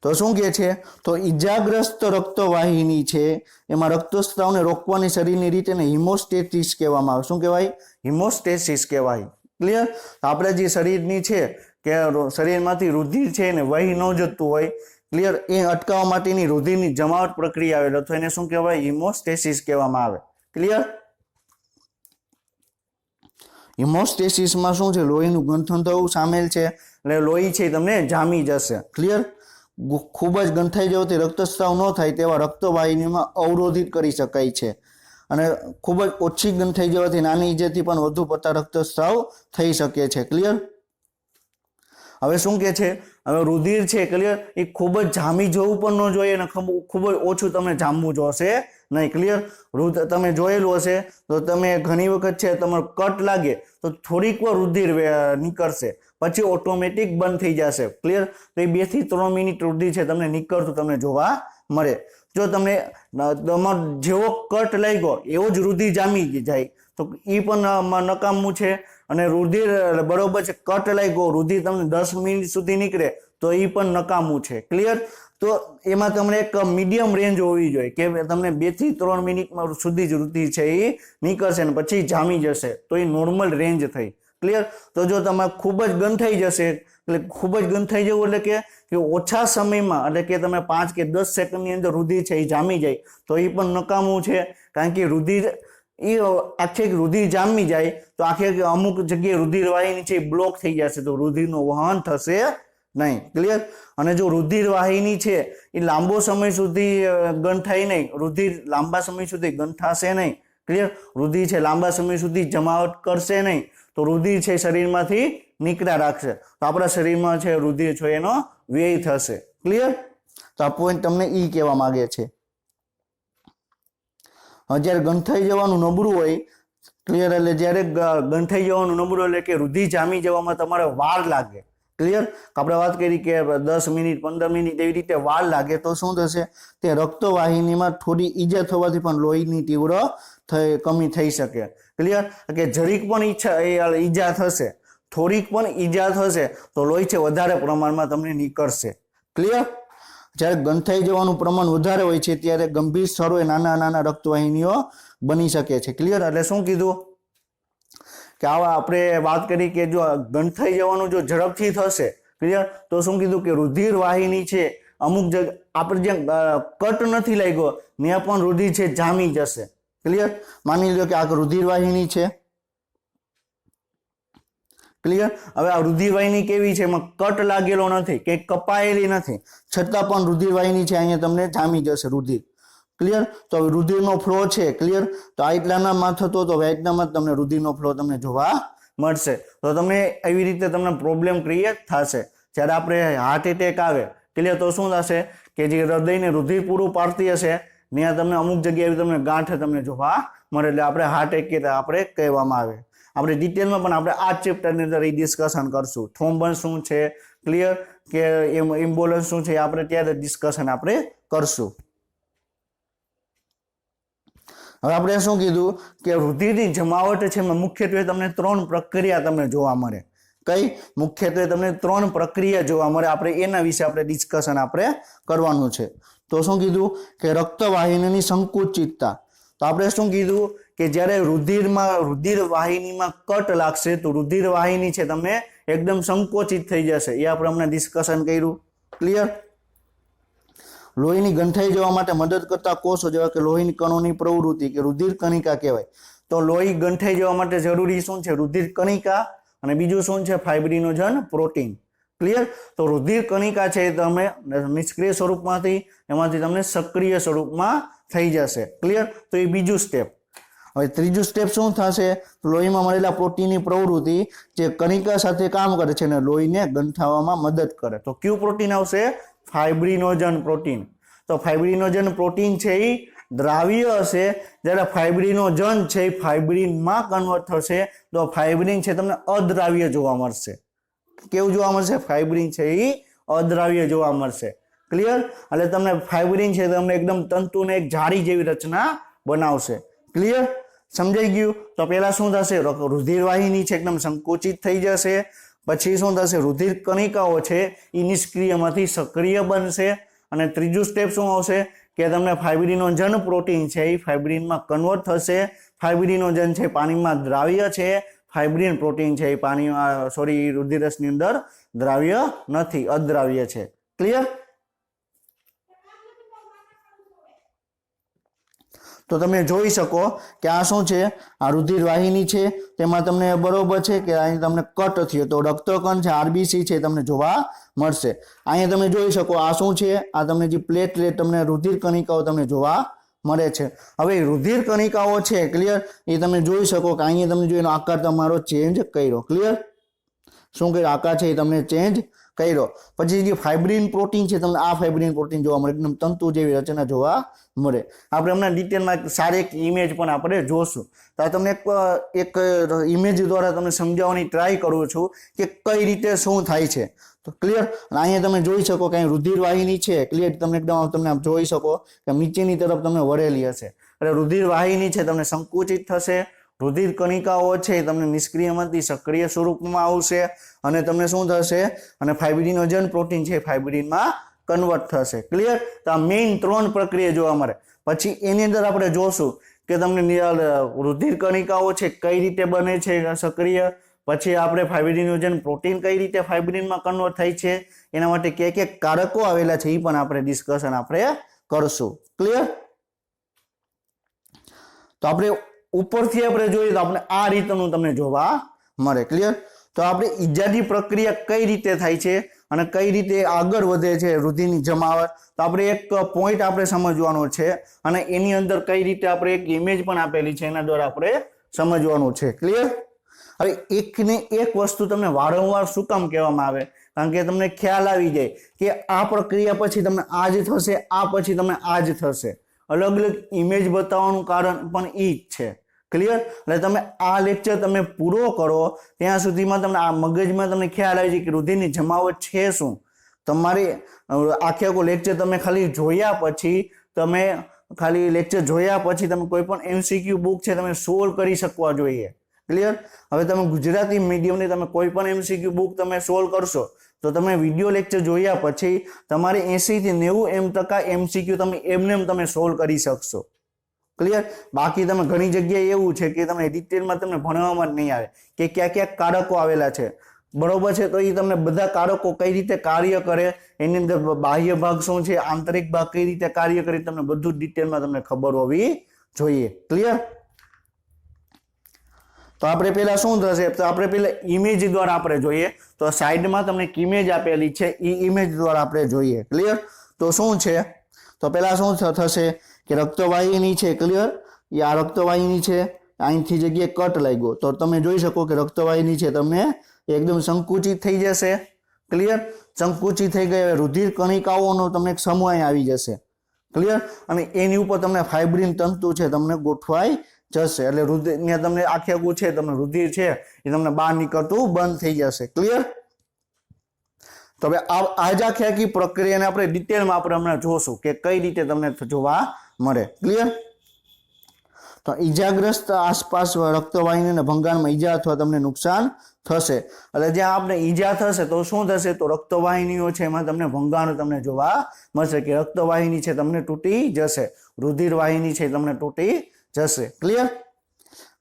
તો શું કહે છે, તો ઈજાગ્રસ્ત રક્તવાહિની છે એમાં રક્તસ્રાવને રોકવાની શરીરની રીતને હિમોસ્ટેસિસ કહેવામાં આવે. શું કહેવાય? હિમોસ્ટેસિસ કહેવાય. ક્લિયર? આપણે જે શરીરની છે કે શરીરમાંથી રુધિર છે એને વહી ન જતું હોય, ક્લિયર, એ અટકાવવા માટેની રુધિરની જમાવટ પ્રક્રિયા આવેલ અથવા એને શું કહેવાય? હિમોસ્ટેસિસ કહેવામાં આવે. ક્લિયર? હિમોસ્ટેસિસમાં શું છે? લોહીનું ગંઠન થવું સામેલ છે. એટલે લોહી છે તમને જામી જશે. ક્લિયર? ખૂબ જ ગંઠાઈ જવાથી રક્તસ્રાવ ન થાય તેવા રક્તવાહિનીમાં અવરોધિત કરી શકાય છે. અને ખૂબ જ ઓછી ગંઠાઈ જવાથી નાની ઈજાથી પણ વધુ પડતા રક્તસ્રાવ થઈ શકે છે. ક્લિયર? હવે શું કે છે, હવે રુધિર છે, ક્લિયર, એ ખૂબ જ જામી જવું પણ ન જોઈએ અને ખૂબ જ ઓછું તમને જામવું જોશે નહીં. ક્લિયર? તમે જોયેલું હશે તો તમે ઘણી વખત છે તમારો કટ લાગે તો થોડીક વાર રુધિર નીકળશે, પછી ઓટોમેટિક બંધ થઈ જશે. ક્લિયર? તો એ 2 થી 3 મિનિટ રુધિર છે તમને નીકળતું તમને જોવા મળે. જો તમને તમારો જેવો કટ લાગ્યો એવો જ રુધિર જામી જાય તો એ પણ નકામું છે. અને રુધિર બરોબર છે, કટ લાગ્યો રુધિર તમને 10 મિનિટ સુધી નીકળે તો એ પણ નકામું છે. ક્લિયર? તો એમાં તમને એક મીડિયમ રેન્જ હોવી જોઈએ કે તમને 2 થી 3 મિનિટમાં સુધી જ રુધિર છે એ નીકળશે ને પછી જામી જશે, તો એ નોર્મલ રેન્જ થઈ. ક્લિયર? તો જો તમારે ખૂબ જ ગંઠાઈ જશે, એટલે ખૂબ જ ગંઠાઈ જવું એટલે કે ઓછા સમયમાં, એટલે કે તમે 5 કે 10 સેકન્ડની અંદર રુધિર છે એ જામી જાય તો એ પણ નકામું છે. કારણ કે રુધિર એ આખી રુધિર જામી જાય તો આખી અમુક જગ્યાએ રુધિર વાહિની છે બ્લોક થઈ જશે તો રુધિરનું વહન થશે નહીં. ક્લિયર? અને જો રુધિર વાહિની છે એ લાંબો સમય સુધી ગંઠાય નહીં, રુધિર લાંબા સમય સુધી ગંઠાશે નહીં. ક્લિયર? રુધિર છે લાંબા સમય સુધી જમાવટ કરશે નહીં તો રુધિર છે શરીરમાંથી નીકળ્યા રાખશે તો આપણા શરીરમાં છે રુધિર છે એનો વ્યય થશે. ક્લિયર? તો આ પોઈન્ટ તમને ઈ કહેવા માંગે છે. જ્યારે ગંઠાઈ જવાનું નબળું હોય, ક્લિયર, એટલે જ્યારે ગંઠાઈ જવાનું નબળું એટલે કે રુધિર જામી જવામાં તમારે વાર લાગે. ક્લિયર? આપણે વાત કરી કે 10 મિનિટ 15 મિનિટ એવી રીતે વાર લાગે તો શું થશે, તે રક્તવાહિનીમાં થોડી ઈજા થવાથી પણ લોહીની તીવ્ર કમી થઈ શકે. ક્લિયર? કે જરીક પણ ઈજા થશે, થોડીક પણ ઈજા થશે તો લોહી છે વધારે પ્રમાણમાં તમને નીકળશે. ક્લિયર? જ્યારે ગંઠાઈ જવાનું પ્રમાણ વધારે હોય છે ત્યારે ગંભીર સ્થળોએ નાના નાના રક્તવાહિનીઓ બની શકે છે. ક્લિયર? એટલે શું કીધું કે આવા આપણે વાત કરી કે જો ગંઠાઈ જવાનું જો ઝડપથી થશે, ક્લિયર, તો શું કીધું કે રુધિર વાહિની છે અમુક જગ્યા આપણે જ્યાં કટ નથી લાગ્યો ત્યાં પણ રુધિર છે જામી જશે. ક્લિયર? માની લો કે આ રુધિર વાહિની છે. ક્લિયર? હવે આ રુધિર વાહિની કેવી છે, એમાં કટ લાગેલો નથી કે કપાયેલી નથી, છતાં પણ રુધિર વાહિની છે અહીંયા તમને જામી જશે રુધિર. ક્લિયર? તો હવે રુધિરનો ફ્લો છે, ક્લિયર, તો આ એટલાનામાં થતો તો એટલામાં જ તમને રુધિરનો ફ્લો તમને જોવા મળશે. તો તમને એવી રીતે તમને પ્રોબ્લેમ ક્રિએટ થશે. જ્યારે આપણે હાર્ટ એટેક આવે, ક્લિયર, તો શું થશે કે જે હૃદયને રુધિર પૂરું પાડતી હશે ત્યાં તમને અમુક જગ્યાએ તમને ગાંઠ તમને જોવા મળે એટલે આપણે હાર્ટ એટેક આપણે કહેવામાં આવે. આપણે ડિટેલમાં પણ આપણે આ ચેપ્ટરની અંદર એ ડિસ્કશન કરશું. થ્રોમ્બસ શું છે, ક્લિયર, કે એમ્બ્યુલન્સ શું છે આપણે ત્યારે ડિસ્કશન આપણે કરશું. હવે આપણે શું કીધું કે રુધિરની જમાવટ છે એમાં મુખ્યત્વે તમને 3 પ્રક્રિયા તમને જોવા મળે. કઈ? મુખ્યત્વે તમને 3 પ્રક્રિયા જોવા મળે. આપણે એના વિશે આપણે ડિસ્કશન આપણે કરવાનું છે. તો શું કીધું કે રક્તવાહિનીની સંકુચિતતા. તો આપણે શું કીધું કે જ્યારે રુધિર વાહિનીમાં કટ લાગશે તો રુધિર વાહિની છે તમને એકદમ સંકોચિત થઈ જશે. એ આપણે હમણાં ડિસ્કશન કર્યું. ક્લિયર? લોહીની ગંઠાઈ જવા માટે મદદ કરતા કોષો જેવા કે લોહીની કણોની પ્રવૃત્તિ કે રુધિર કણિકા કહેવાય. તો લોહી ગંઠાઈ જવા માટે જરૂરી શું છે? રુધિર કણિકા. અને બીજું શું છે? ફાઇબ્રિનોજન પ્રોટીન. ક્લિયર? તો રુધિર કણિકા છે તમે નિષ્ક્રિય સ્વરૂપમાંથી એમાંથી તમને સક્રિય સ્વરૂપમાં થઈ જશે. ક્લિયર? તો એ બીજું સ્ટેપ. હવે ત્રીજું સ્ટેપ શું થશે? લોહીમાં મળેલા પ્રોટીનની પ્રવૃત્તિ જે કણિકા સાથે કામ કરે છે અને લોહીને ગંઠાવવામાં મદદ કરે. તો કયું પ્રોટીન આવશે? ફાઇબ્રિનોજન પ્રોટીન. તો ફાઇબ્રિનોજન પ્રોટીન છે એ દ્રાવ્ય હશે, જ્યારે ફાઇબ્રિનોજન છે એ ફાઇબ્રિનમાં કન્વર્ટ થશે તો ફાઇબ્રિન છે તમને અદ્રાવ્ય જોવા મળશે. કેવું જોવા મળશે? ફાઇબ્રિન છે એ અદ્રાવ્ય જોવા મળશે. ક્લિયર? એટલે તમને ફાઇબ્રિન છે તમને એકદમ તંતુને એક જાળી જેવી રચના બનાવશે. ક્લિયર? સમજાઈ ગયું? તો પહેલા શું થશે? રુધિર વાહિની છે એકદમ સંકોચિત થઈ જશે પછી શું થશે, રુધિર કણિકાઓ છે એ નિષ્ક્રિયમાંથી સક્રિય બનશે અને ત્રીજું સ્ટેપ શું આવશે કે તમને ફાઇબ્રિનોજન પ્રોટીન છે એ ફાઇબ્રિનમાં કન્વર્ટ થશે. ફાઇબ્રિનોજન છે પાણીમાં દ્રાવ્ય છે, ફાઇબ્રિન પ્રોટીન છે એ પાણીમાં રુધિરરસની અંદર દ્રાવ્ય નથી, અદ્રાવ્ય છે. ક્લિયર? તો તમે જોઈ શકો કે આ શું છે, આ રુધિર વાહિની છે, તેમાં તમને બરોબર છે કે અહીં તમને કટ થયો તો રક્તકણ છે આરબીસી છે તમને જોવા મળશે. અહીંયા તમે જોઈ શકો આ શું છે, આ તમને જે પ્લેટલેટ તમને રુધિર કણિકાઓ તમને જોવા મળે છે. હવે રુધિર કણિકાઓ છે, ક્લિયર, એ તમે જોઈ શકો કે અહીંયા તમે જોઈને આકાર તમારો ચેન્જ કર્યો. ક્લિયર? શું કર્યો, આકાર છે એ તમને ચેન્જ કર્યો. પછી જે ફાઇબ્રિન પ્રોટીન છે તમને આ ફાઇબ્રિન પ્રોટીન જોવા મળે, એકદમ તંતુ જેવી રચના જોવા મળે. આપણે હમણાં ડિટેલમાં સારી એક ઇમેજ પણ આપણે જોશું. તો તમને એક ઇમેજ દ્વારા તમને સમજાવવાની ટ્રાય કરું છું કે કઈ રીતે શું થાય છે. તો ક્લિયર? અહીંયા તમે જોઈ શકો કે અહીં રુધિર વાહિની છે, ક્લિયર, તમને એકદમ તમે જોઈ શકો કે નીચેની તરફ તમને વળેલી હશે. એટલે રુધિર વાહિની છે તમને સંકુચિત થશે, રુધિર કણિકાઓ છે તમને નિષ્ક્રિયમાંથી સક્રિય સ્વરૂપમાં આવશે અને તમને શું થશે, અને ફાઇબ્રિનોજન પ્રોટીન છે ફાઇબ્રિનમાં કન્વર્ટ થશે. ક્લિયર? તો આ મેઇન 3 પ્રક્રિયા જોવા મળે. પછી એની અંદર આપણે જોશું કે તમને રુધિર કણિકાઓ છે કઈ રીતે બને છે સક્રિય, પછી આપણે ફાઇબ્રિનોજન પ્રોટીન કઈ રીતે ફાઇબ્રિનમાં કન્વર્ટ થાય છે, એના માટે કે કારકો આવેલા છે એ પણ આપણે ડિસ્કશન આપણે કરશું. ક્લિયર? તો આપણે ઉપરથી આપણે જોઈએ તો આપણે આ રીતનું તમને જોવા મળે. ક્લિયર? તો આપણે ઈજાની પ્રક્રિયા કઈ રીતે થાય છે અને કઈ રીતે આગળ વધે છે રુધિરની જમાવટ, તો આપણે એક પોઈન્ટ આપણે સમજવાનો છે અને એની અંદર કઈ રીતે આપણે એક ઇમેજ પણ આપેલી છે એના દ્વારા આપણે સમજવાનું છે. ક્લિયર? હવે એકને એક વસ્તુ તમને વારંવાર શું કામ કહેવામાં આવે, કારણ કે તમને ખ્યાલ આવી જાય કે આ પ્રક્રિયા પછી તમને આ જ થશે, આ પછી તમને આ જ થશે. અલગ અલગ ઇમેજ બતાવવાનું કારણ પણ એ જ છે. ક્લિયર? એટલે તમે આ લેક્ચર તમે પૂરો કરો ત્યાં સુધીમાં તમને આ મગજમાં તમને ખ્યાલ આવી જાય કે રુધિરની જમાવટ છે શું. તમારે આખે આખું લેક્ચર તમે ખાલી જોયા પછી તમે કોઈ પણ એમસીક્યુ બુક છે તમે સોલ્વ કરી શકવા જોઈએ. ક્લિયર? હવે તમે ગુજરાતી મીડિયમની તમે કોઈ પણ એમસીક્યુ બુક તમે સોલ્વ કરશો તો તમે વિડીયો લેક્ચર જોયા પછી તમારે 80 થી 90% એમસીક્યુ તમે એમને તમે સોલ્વ કરી શકશો. ક્લિયર? બાકી તમે ઘણી જગ્યાએ એવું છે કે તમે ડિટેલમાં તમને ભણવામાં જ નહીં આવે કે ક્યાં કારકો આવેલા છે. બરોબર છે? તો એ તમને બધા કારકો કઈ રીતે કાર્ય કરે, એની અંદર બાહ્ય ભાગ શું છે, આંતરિક ભાગ કઈ રીતે કાર્ય કરે, તમને બધું ડિટેલમાં તમને ખબર હોવી જોઈએ. ક્લિયર? તો આપણે પેલા શું થશે, તો આપણે પેલા ઇમેજ દ્વારા આપણે જોઈએ. તો સાઈડમાં તમને એક ઇમેજ આપેલી છે, એ ઇમેજ દ્વારા આપણે જોઈએ. ક્લિયર? તો શું છે, તો પેલા શું થશે કે રક્તવાહિની છે, ક્લિયર, એ આ રક્તવાહિની છે, અહીંથી જગ્યાએ કટ લાગ્યો તો તમે જોઈ શકો કે રક્તવાહિની છે તમને એકદમ સંકુચિત થઈ જશે. ક્લિયર? સંકુચિત થઈ ગઈ રુધિર કણિકાઓનો તમને એક સમૂહ આવી જશે. ક્લિયર? અને એની ઉપર તમને ફાઇબ્રિન તંતુ છે તમને ગોઠવાઈ જશે, એટલે રુધિર તમને આખે આખું છે તમને રુધિર છે એ તમને બહાર નીકળતું બંધ થઈ જશે. ક્લિયર? તો હવે આજ આખી પ્રક્રિયાને આપણે ડિટેલમાં આપણે હમણાં જોશું કે કઈ રીતે તમને જોવા મળે. ક્લિયર? તો ઈજાગ્રસ્ત આસપાસ રક્તવાહિનીના ભંગાણમાં ઈજા અથવા તમને નુકસાન થશે. એટલે જ્યાં આપણે ઈજા થશે તો શું થશે, તો રક્તવાહિનીઓ છે એમાં તમને ભંગાણ તમને જોવા મળશે કે રક્તવાહિની છે તમને તૂટી જશે, રુધિર વાહિની છે તમને તૂટી જશે. ક્લિયર?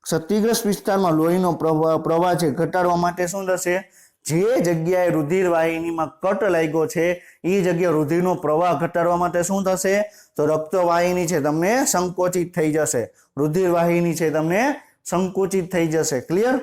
ક્ષતિગ્રસ્ત વિસ્તારમાં લોહીનો પ્રવાહ છે ઘટાડવા માટે શું થશે, જે જગ્યાએ રુધિર વાહિનીમાં કટ લાગ્યો છે એ જગ્યાએ રુધિરનો પ્રવાહ ઘટાડવા માટે શું થશે, તો રક્તવાહિની છે તમને સંકોચિત થઈ જશે, રુધિર વાહિની છે તમને સંકુચિત થઈ જશે. ક્લિયર?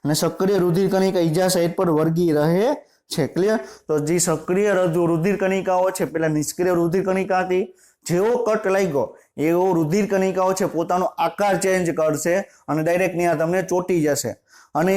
અને સક્રિય રુધિર કણિકા ઈજા સાઇટ પર વળગી રહે છે. ક્લિયર? તો જે સક્રિય રુધિર કણિકાઓ છે પેલા નિષ્ક્રિય રુધિર કણિકા હતી, જેવો કટ લાગ્યો એવો રુધિર કણિકાઓ છે પોતાનો આકાર ચેન્જ કરશે અને ડાયરેક્ટ ત્યાં તમને ચોટી જશે અને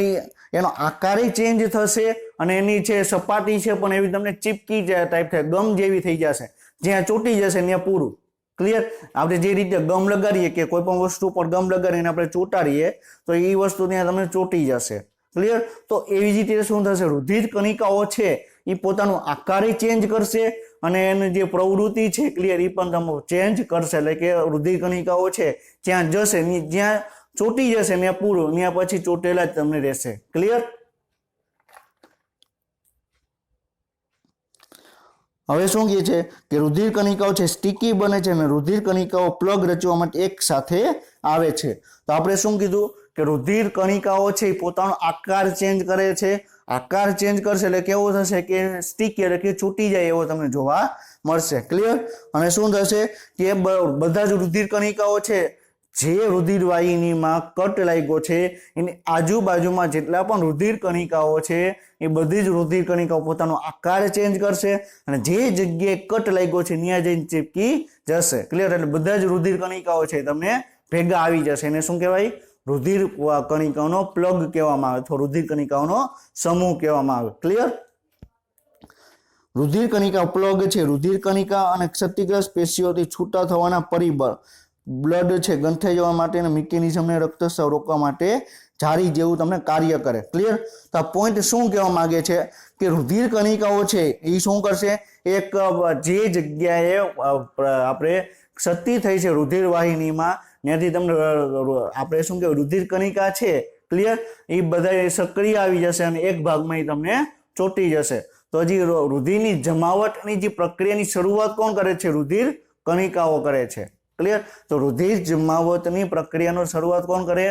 એનો આકાર ચેન્જ થશે અને એની છે સપાટી છે પણ એવી તમને ચીપકી ટાઈપ થાય, ગમ જેવી થઈ જશે, જ્યાં ચોટી જશે ત્યાં પૂરું. ક્લિયર? આપણે જે રીતે ગમ લગાડીએ કે કોઈ પણ વસ્તુ પર ગમ લગાડીને આપણે ચોંટાડીએ તો એ વસ્તુ ત્યાં તમને ચોટી જશે. ક્લિયર? તો એવી જ રીતે શું થશે, રુધિર કણિકાઓ છે એ પોતાનો આકાર ચેન્જ કરશે અને એની જે પ્રવૃત્તિ છે ક્લિયર એ પણ તમે ચેન્જ કરશે, એટલે કે રુધિર કણિકાઓ છે ત્યાં જશે, જ્યાં ચોટી જશે ત્યાં પૂરું, ત્યાં પછી ચોટેલા જ તમને રહેશે. ક્લિયર? હવે શું કહે છે કે રુધિર કણિકાઓ છે સ્ટીકી બને છે અને રુધિર કણિકાઓ પ્લગ રચવા માટે એક સાથે આવે છે. તો આપણે શું કીધું કે રુધિર કણિકાઓ છે એ પોતાનો આકાર ચેન્જ કરે છે. આકાર ચેન્જ કરશે એટલે કેવું થશે કે સ્ટીકી એટલે કે છૂટી જાય એવો તમને જોવા મળશે. ક્લિયર? અને શું થશે કે બધા જ રુધિર કણિકાઓ છે જે રુધિર વાહિનીમાં કટ લાગ્યો છે એની આજુબાજુમાં જેટલા પણ રુધિર કણિકાઓ છે એ બધી જ રુધિર કણિકાઓ પોતાનો આકાર ચેન્જ કરશે અને જે જગ્યાએ કટ લાગ્યો છે ત્યાં જઈને ચીપકી જશે. ક્લિયર? એટલે બધા જ રુધિર કણિકાઓ છે તમને ભેગા આવી જશે. એને શું કહેવાય? રુધિર કણિકાઓનો પ્લગ કહેવામાં આવે અથવા રુધિર કણિકાઓનો સમૂહ કહેવામાં આવે. ક્લિયર? રુધિર કણિકા પ્લગ છે રુધિર કણિકા અને ક્ષતિગ્રસ્ત પેશીઓથી છૂટા થવાના પરિબળ બ્લડ છે ગંઠાઈ જવા માટેના મિકેનિઝમને રક્તસ્રાવ રોકવા માટે જારી જેવું તમને કાર્ય કરે. ક્લિયર? તો આ પોઈન્ટ શું કહેવા માંગે છે કે રુધિર કણિકાઓ છે એ શું કરશે એક જે જગ્યાએ આપણે ક્ષતિ થઈ છે રુધિર વાહિનીમાં ત્યાંથી તમને આપણે શું કહેવાય રુધિર કણિકા છે ક્લિયર એ બધા સક્રિય આવી જશે અને એક ભાગમાં એ તમને ચોંટી જશે. તો હજી રુધિરની જમાવટની જે પ્રક્રિયાની શરૂઆત કોણ કરે છે? રુધિર કણિકાઓ કરે છે. ક્લિયર? તો રુધિર જમાવટની પ્રક્રિયાનો શરૂઆત કોણ કરે?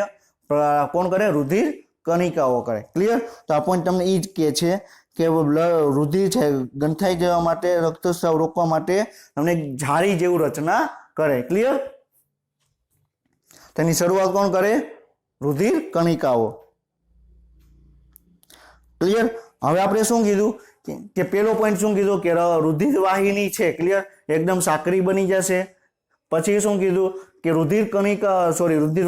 રુધિર કણિકાઓ કરે. ક્લિયર? તો આ પોઈન્ટ તમને એ જ કહે છે કે રુધિર છે ગંઠાઈ જવા માટે રક્તસ્રાવ રોકવા માટે તમને જાળી જેવું રચના કરે. ક્લિયર? તેની શરૂઆત કોણ કરે? રુધિર કણિકાઓ. ક્લિયર? હવે આપણે શું કીધું કે પેલો પોઈન્ટ શું કીધું કે રુધિર વાહિની છે ક્લિયર એકદમ સાંકડી બની જશે. પછી શું કીધું કે રુધિર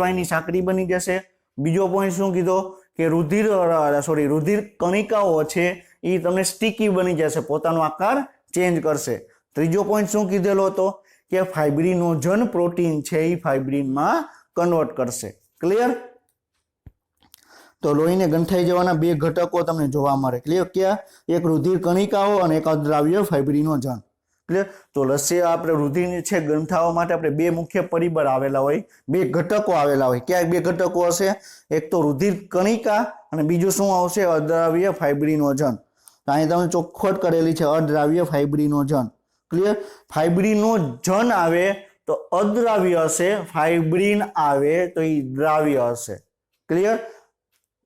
વાહિની સાંકડી બની જશે. બીજો પોઈન્ટ શું કીધો કે રુધિર કણિકાઓ છે એ તમને સ્ટીકી બની જશે પોતાનો આકાર ચેન્જ કરશે. ત્રીજો પોઈન્ટ શું કીધેલો હતો કે ફાઇબ્રિનોજન પ્રોટીન છે એ ફાઇબ્રિનમાં કન્વર્ટ કરશે. ક્લિયર? તો લોહીને ગંઠાઈ જવાના બે ઘટકો તમને જોવા મળે. ક્લિયર? ક્યાં? એક રુધિર કણિકાઓ અને એક અદ્રાવ્ય ફાઇબ્રિનોજન. ક્લિયર? તો આપણે રુધિર છે ગંઠાવવા માટે આપણે બે મુખ્ય પરિબળ આવેલા હોય બે ઘટકો આવેલા હોય. ક્યાં બે ઘટકો હશે? એક તો રુધિર કણિકા અને બીજું શું આવશે? અદ્રાવ્ય ફાઇબ્રિનોજન. તો અહીં તમે ચોખ્ખોટ કરેલી છે અદ્રાવ્ય ફાઇબ્રિનોજન. ક્લિયર? ફાઇબ્રિનોજન આવે તો અદ્રાવ્ય હશે, ફાઇબ્રિન આવે તો એ દ્રાવ્ય હશે. ક્લિયર?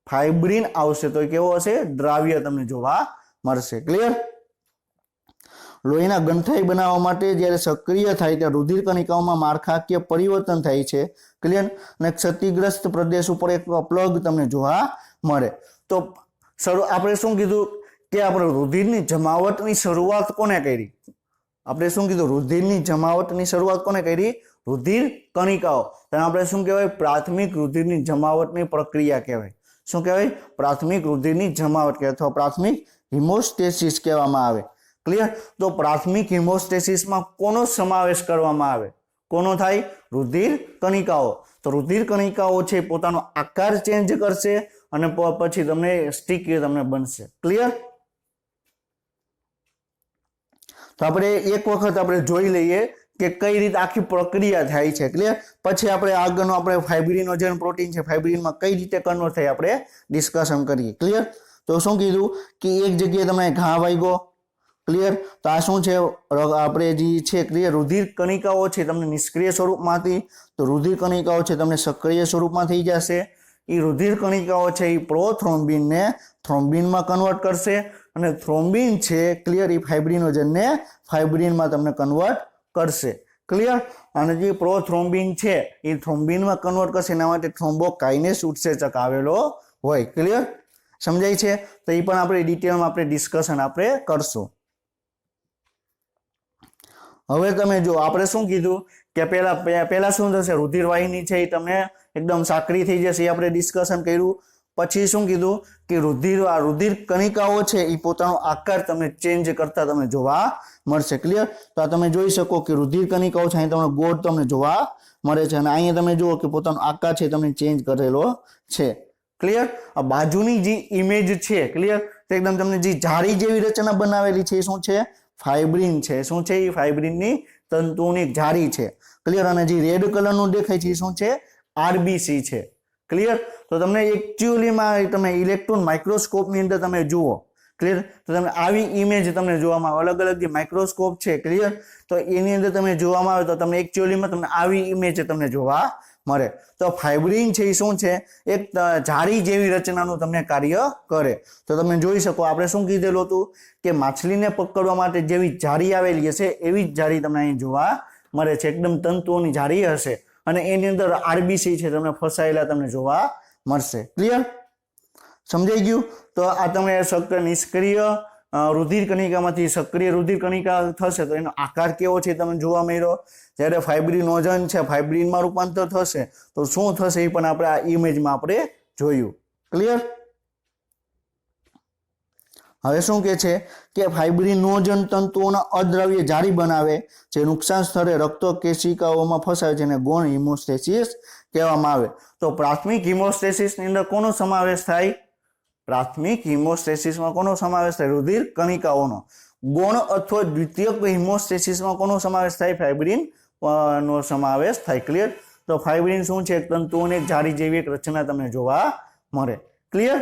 ફાઇબ્રિન આવશે તો કેવો હશે? દ્રાવ્ય તમને જોવા મળશે. ક્લિયર? લોહીના ગંઠાઈ બનાવવા માટે જ્યારે સક્રિય થાય ત્યારે રુધિર કણિકાઓમાં માળખાકીય પરિવર્તન થાય છે. ક્લિયર? અને ક્ષતિગ્રસ્ત પ્રદેશ ઉપર એક પ્લગ તમને જોવા મળે. તો આપણે શું કીધું કે આપણે રુધિરની જમાવટની શરૂઆત કોને કરી? આપણે શું કીધું? રુધિરની જમાવટની શરૂઆત કોને કરી? રુધિર કણિકાઓ. તેને આપણે શું કહેવાય? પ્રાથમિક રુધિરની જમાવટની પ્રક્રિયા કહેવાય. શું કહેવાય? પ્રાથમિક રુધિરની જમાવટ કહેવાય અથવા પ્રાથમિક હિમોસ્ટેસિસ કહેવામાં આવે. ક્લિયર? તો પ્રાથમિક હિમોસ્ટેસિસમાં કોનો સમાવેશ કરવામાં આવે? કોનો થાય? રુધિર કણિકાઓ. તો રુધિર કણિકાઓ છે પોતાનો આકાર ચેન્જ કરશે અને પછી તમને સ્ટીકી તમને બનશે. ક્લિયર? તો આપણે એક વખત આપણે જોઈ લઈએ કે કઈ રીતે આખી પ્રક્રિયા થાય છે. ક્લિયર? પછી આપણે આગળનો આપણે ફાઇબ્રિનોજન પ્રોટીન છે ફાઇબ્રિનમાં કઈ રીતે કન્વર્ટ થાય આપણે ડિસ્કશન કરીએ. ક્લિયર? તો શું કીધું કે એક જગ્યાએ તમે ઘા વાગ્યો. ક્લિયર? તો આ શું છે? આપણે જે છે ક્લિયર રુધિર કણિકાઓ છે તમને નિષ્ક્રિય સ્વરૂપમાંથી તો રુધિર કણિકાઓ છે તમને સક્રિય સ્વરૂપમાં થઈ જશે. એ રુધિર કણિકાઓ છે એ પ્રોથ્રોમ્બિનને થ્રોમ્બિનમાં કન્વર્ટ કરશે અને થ્રોમ્બિન છે ક્લિયર એ ફાઇબ્રિનોજનને ફાઇબ્રિનમાં તમને કન્વર્ટ કરશે. ક્લિયર? અને જે પ્રોથ્રોમ્બિન છે એ થ્રોમ્બિનમાં કન્વર્ટ કરશે એના માટે થ્રોમ્બોકાઇનેસ ઉત્સેચક આવેલો હોય. ક્લિયર? સમજાય છે? તો એ પણ આપણે ડિટેલમાં આપણે ડિસ્કશન આપણે કરશું. હવે તમે જો આપણે શું કીધું કે પહેલા શું થશે? રુધિર વાહિની છે એ તમને એકદમ સાંકડી થઈ જશે એ આપણે ડિસ્કશન કર્યું. પછી શું કીધું કે રુધિર કણિકાઓ છે એ પોતાનો આકાર તમને ચેન્જ કરતા તમને જોવા મળશે. ક્લિયર? તો આ તમે જોઈ શકો કે રુધિર કણિકાઓ છે અહીં તમને ગોળ તમને જોવા મળે છે અને અહીંયા તમે જુઓ કે પોતાનો આકાર છે તમને ચેન્જ કરેલો છે. ક્લિયર? આ બાજુની જે ઇમેજ છે ક્લિયર તો એકદમ તમને જે જાળી જેવી રચના બનાવેલી છે એ શું છે? ફાઇબ્રિન છે. શું છે? એ ફાઇબ્રિનની તંતુની જાળી છે. ક્લિયર? અને જે રેડ કલરનું દેખાય છે એ શું છે? આરબીસી છે. ક્લિયર? તો તમને એકચ્યુઅલીમાં તમે ઇલેક્ટ્રોન માઇક્રોસ્કોપની અંદર તમે જુઓ ક્લિયર? તો તમે આવી ઇમેજ તમને જોવામાં આવે, અલગ અલગ જે માઇક્રોસ્કોપ છે, ક્લિયર? તો એની અંદર તમે જોવામાં આવે તો તમને એકચ્યુઅલીમાં તમને આવી ઇમેજ તમને જોવા મળે. તો ફાઇબ્રિન છે એ શું છે? એક જાળી જેવી રચનાનું તમને કાર્ય કરે. તો તમે જોઈ શકો, આપણે શું કીધેલું હતું કે માછલીને પકડવા માટે જેવી જાળી આવેલી હશે એવી જ જાળી તમને અહીં જોવા મળે છે. એકદમ તંતુઓની જાળી હશે અને એની અંદર આરબીસી છે તમને ફસાયેલા તમને જોવા મળશે. ક્લિયર? સમજાઈ ગયું? તો આ તમે નિષ્ક્રિય રુધિર કણિકામાંથી સક્રિય રુધિર કણિકા થશે તો એનો આકાર કેવો છે તમને જોવા મળ્યો. જ્યારે ફાઇબ્રિનોજન છે ફાઇબ્રિનમાં રૂપાંતર થશે તો શું થશે એ પણ આપણે આ ઇમેજમાં આપણે જોયું. ક્લિયર? હવે શું કે છે કે ફાઇબ્રિનોજન તંતુઓના અદ્રવ્ય જાળી બનાવે જે નુકસાન સ્થળે રક્ત કેશિકાઓમાં ફસાય છે અને ગૌણ હિમોસ્ટેસિસ કહેવામાં આવે. તો પ્રાથમિક હિમોસ્ટેસિસની અંદર કોનો સમાવેશ થાય? પ્રાથમિક હિમોસ્ટેસિસમાં કોનો સમાવેશ થાય? રુધિર કણિકાઓનો. ગૌણ અથવા દ્વિતીયક હિમોસ્ટેસિસમાં કોનો સમાવેશ થાય? ફાઇબ્રિન નો સમાવેશ થાય. ક્લિયર? તો ફાઇબ્રિન શું છે? તંતુઓની એક જાળી જેવી એક રચના તમને જોવા મળે. ક્લિયર?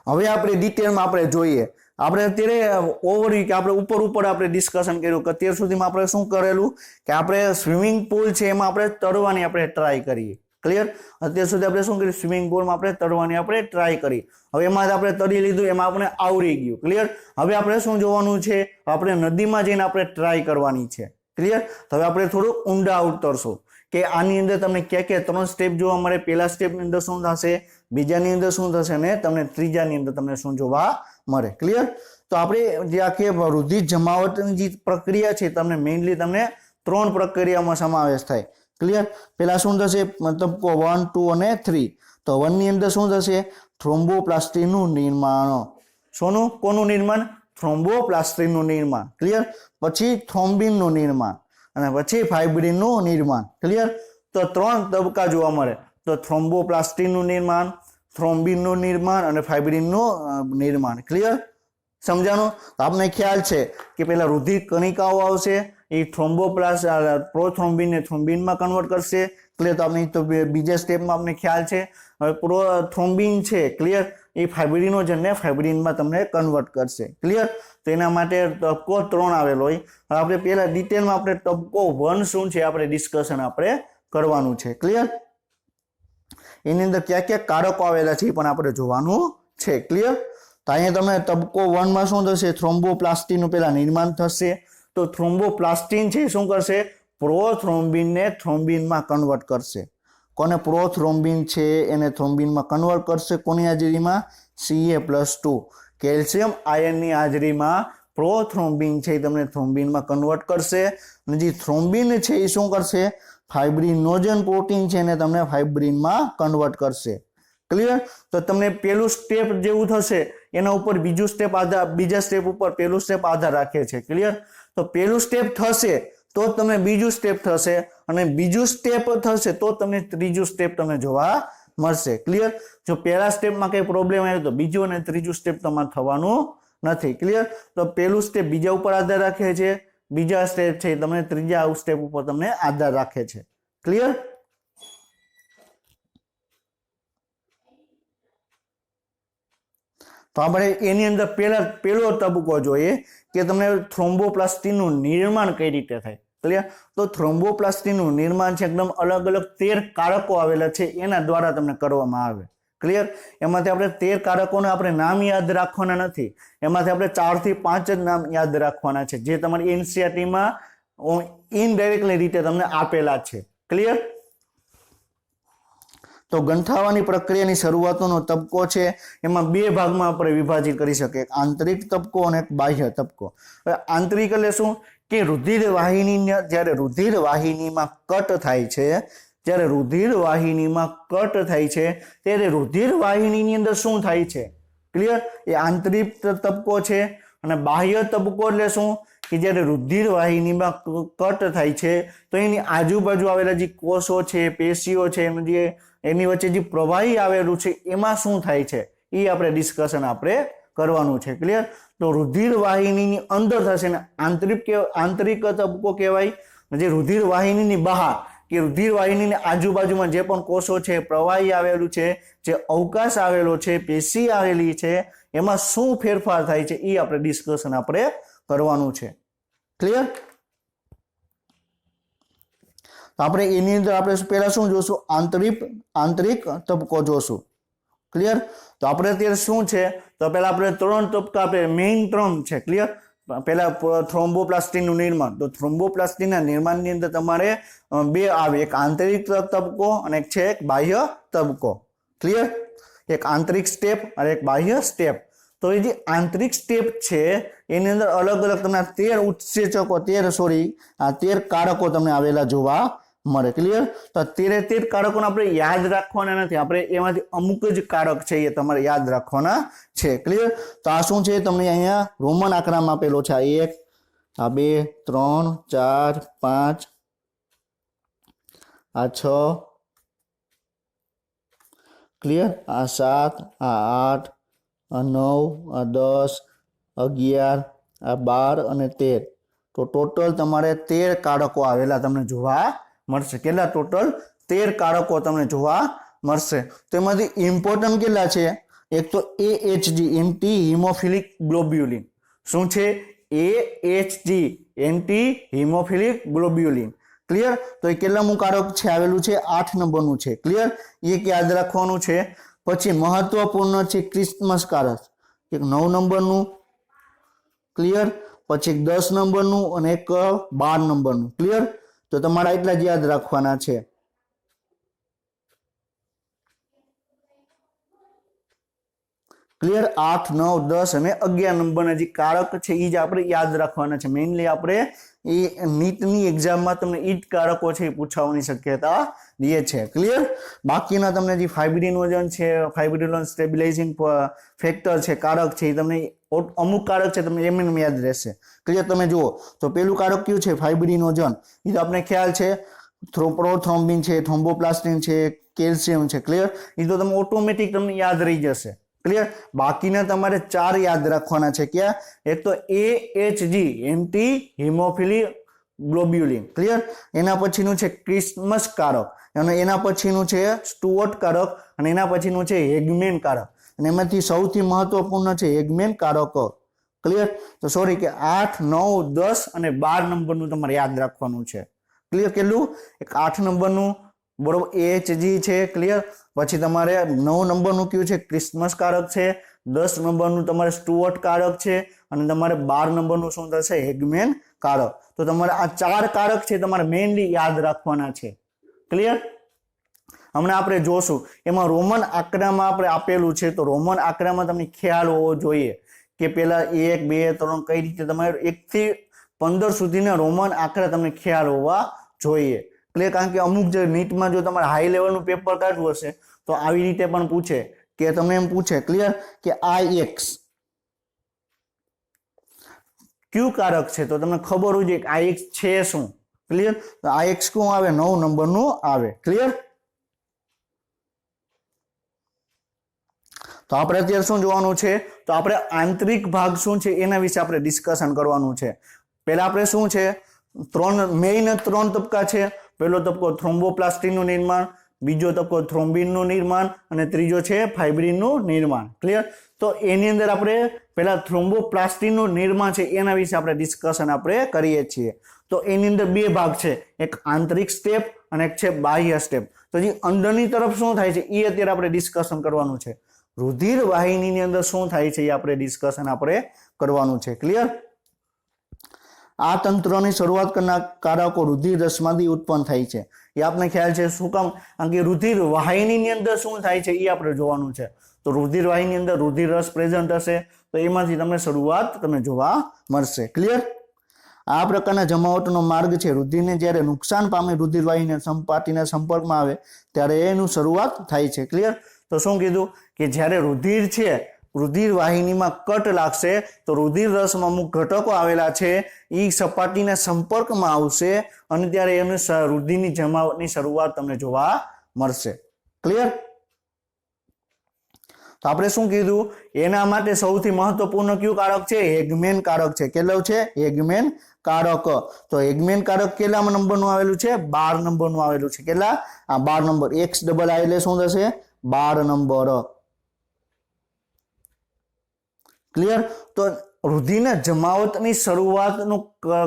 હવે આપણે ડિટેલમાં આપણે જોઈએ. આપણે અત્યારે ઓવરવ્યુ કે આપણે ઉપર આપણે ડિસ્કશન કર્યું કે અત્યાર સુધીમાં આપણે શું કરેલું કે આપણે સ્વિમિંગ પુલ છે એમાં આપણે તરવાની આપણે ટ્રાય કરીએ. ક્લિયર? અત્યાર સુધી આપણે શું કર્યું? સ્વિમિંગ પુલમાં આપણે તરવાની આપણે ટ્રાય કરી. હવે એમાં આપણે તરી લીધું, એમાં આપણે આવડી ગયું. ક્લિયર? હવે આપણે શું જોવાનું છે? આપણે નદીમાં જઈને આપણે ટ્રાય કરવાની છે. ક્લિયર? તો હવે આપણે થોડું ઊંડા ઉતરશું કે આની અંદર તમને ક્યાં 3 સ્ટેપ જોવા મળે. પહેલા સ્ટેપની અંદર શું થશે, બીજાની અંદર શું થશે અને તમને ત્રીજાની અંદર તમને શું જોવા મળે. ક્લિયર? તો આપણે જે આખી રુધિર જમાવટની જે પ્રક્રિયા છે તમને મેઇનલી તમને 3 પ્રક્રિયામાં સમાવેશ થાય. ક્લિયર? પેલા શું થશે? મતલબ 1, 2 અને 3. તો 1 ની અંદર શું થશે? થ્રોમ્બોપ્લાસ્ટીનું નિર્માણ. શોનું? કોનું નિર્માણ? થ્રોમ્બોપ્લાસ્ટીનું નિર્માણ. ક્લિયર? પછી થ્રોમ્બિનનું નિર્માણ અને પછી ફાઇબ્રિનનું નિર્માણ. ક્લિયર? તો 3 તબક્કા જોવા મળે. તો થ્રોમ્બોપ્લાસ્ટીનું નિર્માણ, થ્રોમ્બિનનું નિર્માણ અને ફાઇબ્રિનનું નિર્માણ. ક્લિયર? સમજાણું? તો આપને ખ્યાલ છે કે પેલા રુધિર કણિકાઓ આવશે, એ પ્રોથ્રોમ્બિનને થ્રોમ્બિનમાં કન્વર્ટ કરશે. ક્લિયર? તો આપણે તો બીજા સ્ટેપમાં આપણે ખ્યાલ છે. હવે પ્રોથ્રોમ્બિન છે, ક્લિયર, એ ફાઇબ્રિનોજનને ફાઇબ્રિનમાં તમને કન્વર્ટ કરશે. ક્લિયર? તો એના માટે તબક્કો 3 આવેલો હોય. હવે આપણે પહેલા ડિટેલમાં આપણે તબક્કો 1 શું છે આપણે ડિસ્કશન આપણે કરવાનું છે. ક્લિયર? એની અંદર ક્યાં કારકો આવેલા છે એ પણ આપણે જોવાનું છે. ક્લિયર? તો અહીંયા તમે તબક્કો 1 માં શું થશે? થ્રોમ્બોપ્લાસ્ટીનું પેલા નિર્માણ થશે. તો થ્રોમ્બોપ્લાસ્ટીન છે શું કરશે? પ્રોથ્રોમ્બિનને થ્રોમ્બિનમાં કન્વર્ટ કરશે. કોને? પ્રોથ્રોમ્બિન છે એને થ્રોમ્બિનમાં કન્વર્ટ કરશે. કોની હાજરીમાં? Ca+2 કેલ્શિયમ આયનની હાજરીમાં પ્રોથ્રોમ્બિન છે એ તમને થ્રોમ્બિનમાં કન્વર્ટ કરશે. અને જે થ્રોમ્બિન છે એ શું કરશે? ફાઇબ્રિનોજન પ્રોટીન છે એને તમને ફાઇબ્રિનમાં કન્વર્ટ કરશે. ક્લિયર? તો તમને પેલું સ્ટેપ જેવું થશે એના ઉપર બીજું સ્ટેપ બીજા સ્ટેપ ઉપર પેલું સ્ટેપ આધાર રાખે છે. ક્લિયર? તો પેલું સ્ટેપ થશે તો તમને બીજું સ્ટેપ થશે અને બીજું સ્ટેપ થશે તો તમને ત્રીજું સ્ટેપ તમને જોવા મળશે. ક્લિયર? જો પહેલા સ્ટેપમાં કઈ પ્રોબ્લેમ આવ્યો તો બીજું અને ત્રીજું સ્ટેપ તમારે થવાનું નથી. ક્લિયર? તો પેલું સ્ટેપ બીજા ઉપર આધાર રાખે છે, બીજા સ્ટેપ છે તમને ત્રીજા સ્ટેપ ઉપર તમને આધાર રાખે છે. ક્લિયર? તો આપણે એની અંદર પેલો તબક્કો જોઈએ કે તમને થ્રોમ્બોપ્લાસ્ટીનનું નિર્માણ કઈ રીતે થાય. ક્લિયર? તો થ્રોમ્બોપ્લાસ્ટીનનું નિર્માણ છે એકદમ અલગ 13 કારકો આવેલા છે એના દ્વારા તમને કરવામાં આવે. ક્લિયર? એમાંથી આપણે 13 કારકોને આપણે નામ યાદ રાખવાના નથી. એમાંથી આપણે 4 થી 5 જ નામ યાદ રાખવાના છે જે તમારી એનસીઈઆરટીમાં ઇનડાયરેક્ટલી રીતે તમને આપેલા છે. ક્લિયર? તો ગંઠાવાની પ્રક્રિયાની શરૂઆતનો તબક્કો છે એમાં 2 ભાગમાં આપણે વિભાજિત કરી શકીએ, એક આંતરિક તબક્કો અને એક બાહ્ય તબક્કો. હવે આંતરિક એટલે શું કે રુધિર વાહિની જ્યારે રુધિર વાહિનીમાં કટ થાય છે, જ્યારે રુધિર વાહિનીમાં કટ થાય છે ત્યારે રુધિર વાહિનીની અંદર શું થાય છે? ક્લિયર? એ આંતરિક તબક્કો છે. અને બાહ્ય તબક્કો એટલે શું કે જ્યારે રુધિર વાહિનીમાં કટ થાય છે તો એની આજુબાજુ આવેલા જે કોષો છે, પેશીઓ છે, એની વચ્ચે જે પ્રવાહી આવેલું છે એમાં શું થાય છે એ આપણે ડિસ્કશન આપણે કરવાનું છે. ક્લિયર? તો રુધિર વાહિનીની અંદર થશે ને આંતરિક તબક્કો કહેવાય. જે રુધિર વાહિનીની બહાર કે રુધિરવાહિનીની આજુબાજુમાં જે પણ કોષો છે, પ્રવાહી આવેલું છે, જે અવકાશ આવેલો છે, પેશી આવેલી છે, એમાં શું ફેરફાર થાય છે એ આપણે ડિસ્કશન આપણે કરવાનું છે. ક્લિયર? તો આપણે એની અંદર આપણે પહેલા શું જોશું? આંતરિક તબક્કો જોશું. ક્લિયર? તો આપણે અત્યારે શું છે, તો પહેલા આપણે 3 તબક્કા, આપણે મેઇન 3 છે. ક્લિયર? પહેલા થ્રોમ્બોપ્લાસ્ટીનનું નિર્માણ. તો થ્રોમ્બોપ્લાસ્ટીનના નિર્માણની અંદર તમારે 2 આવે, એક આંતરિક તબક્કો અને એક છે એક બાહ્ય તબક્કો. ક્લિયર? એક આંતરિક સ્ટેપ અને એક બાહ્ય સ્ટેપ. તો એ જે આંતરિક સ્ટેપ છે એની અંદર અલગ અલગ તમને 13 ઉત્સેચકો 13 કારકો તમને આવેલા જોવા મળે. ક્લિયર? તો 13 કારકોને આપણે યાદ રાખવાના નથી, આપણે એમાંથી અમુક જ કારક છે એ તમારે યાદ રાખવાના છે. ક્લિયર? તો આ શું છે તમને અહીંયા રોમન આકારમાં આપેલો છે. આ 1, આ 2, 3, 4, 5, આ 6, ક્લિયર, આ 7, આ 8, આ 9, આ 10, 11, આ 12 અને 13. તો ટોટલ તમારે 13 કારકો આવેલા તમને જોવા મળશે. કેટલા? ટોટલ 13 કારકો તમને જોવા મળશે. તો એમાંથી ઇમ્પોર્ટન્ટ કેટલા છે? એક તો AHG, એન્ટી હિમોફિલિક ગ્લોબ્યુલિન. શું છે? AHG, anti haemophilic globulin. Clear? તો એ કેટલામું કારક છે આવેલું છે? 8 નંબરનું છે. ક્લિયર? એક યાદ રાખવાનું છે. પછી મહત્વપૂર્ણ છે ક્રિસ્મસ કારક, એક 9 નંબરનું. ક્લિયર? પછી એક 10 નંબરનું અને એક 12 નંબરનું. ક્લિયર? તો તમારા એટલા જ યાદ રાખવાના છે. ક્લિયર? 8, 9, 10 અને 11 નંબરના જે કારક છે એ જ આપણે યાદ રાખવાના છે. મેઇનલી આપણે એ નીટની એક્ઝામમાં તમને એ જ કારકો છે એ પૂછવાની શક્યતા રહે છે. ક્લિયર? બાકીના તમને જે ફાઇબ્રિનોજન છે, ફાઇબ્રિનોજન સ્ટેબિલાઇઝિંગ ફેક્ટર છે, કારક છે, એ તમને અમુક કારક છે તમને એમ યાદ રહેશે. ક્લિયર? તમે જુઓ તો પેલું કારક કયું છે? ફાઇબ્રિનોજન. એ તો આપણે ખ્યાલ છે, પ્રોથ્રોમ્બિન છે, થ્રોમ્બોપ્લાસ્ટિન છે, કેલ્શિયમ છે. ક્લિયર? એ તો તમે ઓટોમેટિક તમને યાદ રહી જશે. ક્લિયર? બાકીના તમારે 4 યાદ રાખવાના છે. ક્યાં? એક તો AHG, anti haemophilic globulin. Clear? એના પછીનું છે ક્રિસ્મસ કારક, અને એના પછીનું છે સ્ટુઅર્ટ કારક, અને એના પછીનું છે હેગમેન કારક. અને એમાંથી સૌથી મહત્વપૂર્ણ છે હેગમેન કારકો. ક્લિયર? તો સોરી કે 8, 9, 10 અને 12 નંબરનું તમારે યાદ રાખવાનું છે. ક્લિયર? કેટલું? એક 8 નંબરનું, બરોબર, AHG છે. ક્લિયર? પછી તમારે 9 નંબરનું કયું છે? ક્રિસ્મસ કારક છે. 10 નંબરનું તમારે સ્ટુઅર્ટ કારક છે, અને તમારે 12 નંબરનું શું થશે? હેગમેન કારક. તો તમારે આ 4 કારક છે તમારે મેઇનલી યાદ રાખવાના છે. ક્લિયર? હમણાં આપણે જોશું એમાં રોમન આંકડામાં આપણે આપેલું છે. તો રોમન આંકડામાં તમને ખ્યાલ હોવો જોઈએ કે પેલા 1, 2, 3 કઈ રીતે તમારે 1 થી 15 સુધીના રોમન આંકડા તમને ખ્યાલ હોવા જોઈએ. એટલે કારણ કે અમુક જે નીટમાં જો તમારે હાઈ લેવલનું પેપર કાઢવું હશે તો આવી રીતે પણ પૂછે કે તમને એમ પૂછે. ક્લિયર? કે IX કયું કારક છે? તો તમને ખબર હોય છે કે IX છે શું. ક્લિયર? તો IX શું આવે? 9 નંબરનું આવે. ક્લિયર? તો આપણે અત્યારે શું જોવાનું છે? તો આપણે આંતરિક ભાગ શું છે એના વિશે આપણે ડિસ્કશન કરવાનું છે. પહેલા આપણે શું છે? મેઇન 3 તબક્કા છે. પહેલો તબક્કો થ્રોમ્બોપ્લાસ્ટીનનું નિર્માણ, બીજો તબક્કો થ્રોમ્બિનનું નિર્માણ, અને ત્રીજો છે ફાઇબ્રિનનું નિર્માણ. ક્લિયર? તો એની અંદર આપણે પહેલા થ્રોમ્બોપ્લાસ્ટીનનું નિર્માણ છે એના વિશે આપણે ડિસ્કશન આપણે કરીએ છીએ. તો એની અંદર 2 ભાગ છે, એક આંતરિક સ્ટેપ અને એક છે બાહ્ય સ્ટેપ. તો જે અંદરની તરફ શું થાય છે એ અત્યારે આપણે ડિસ્કશન કરવાનું છે. રુધિર વાહિનીની અંદર શું થાય છે એ આપણે ડિસ્કશન આપણે કરવાનું છે. ક્લિયર? આ તંત્રની શરૂઆત કરનાર કારકો રુધિર રસમાંથી ઉત્પન્ન થાય છે. એ આપણે ખ્યાલ છે. શું કામ? કારણ કે રુધિર વાહિનીની અંદર શું થાય છે એ આપણે જોવાનું છે. તો રુધિર વાહિની અંદર રુધિર રસ પ્રેઝન્ટ હશે તો એમાંથી તમને શરૂઆત તમને જોવા મળશે. ક્લિયર? આ પ્રકારના જમાવટનો માર્ગ છે. રુધિરને જ્યારે નુકસાન પામે રુધિર વાહિની સપાટીના સંપર્કમાં આવે ત્યારે એનું શરૂઆત થાય છે. ક્લિયર? તો શું કીધું કે જ્યારે રુધિર છે, રુધિર વાહિનીમાં કટ લાગશે તો રુધિર રસમાં અમુક ઘટકો આવેલા છે એ સપાટીના સંપર્કમાં આવશે અને ત્યારે એનું રુધિરની જમાવટની શરૂઆત તમને જોવા મળશે. ક્લિયર? તો આપણે શું કીધું? એના માટે સૌથી મહત્વપૂર્ણ કયું કારક છે? હેગમેન કારક છે. કેટલો છે? હેગમેન કારક તો હેગમેન કારક કેટલા નંબરનું આવેલું છે 12 નંબરનું આવેલું છે કેટલા આ 12 નંબર x ડબલ આ એટલે શું થશે 12 નંબર ક્લિયર તો વૃદ્ધિના જમાવટની શરૂઆતનું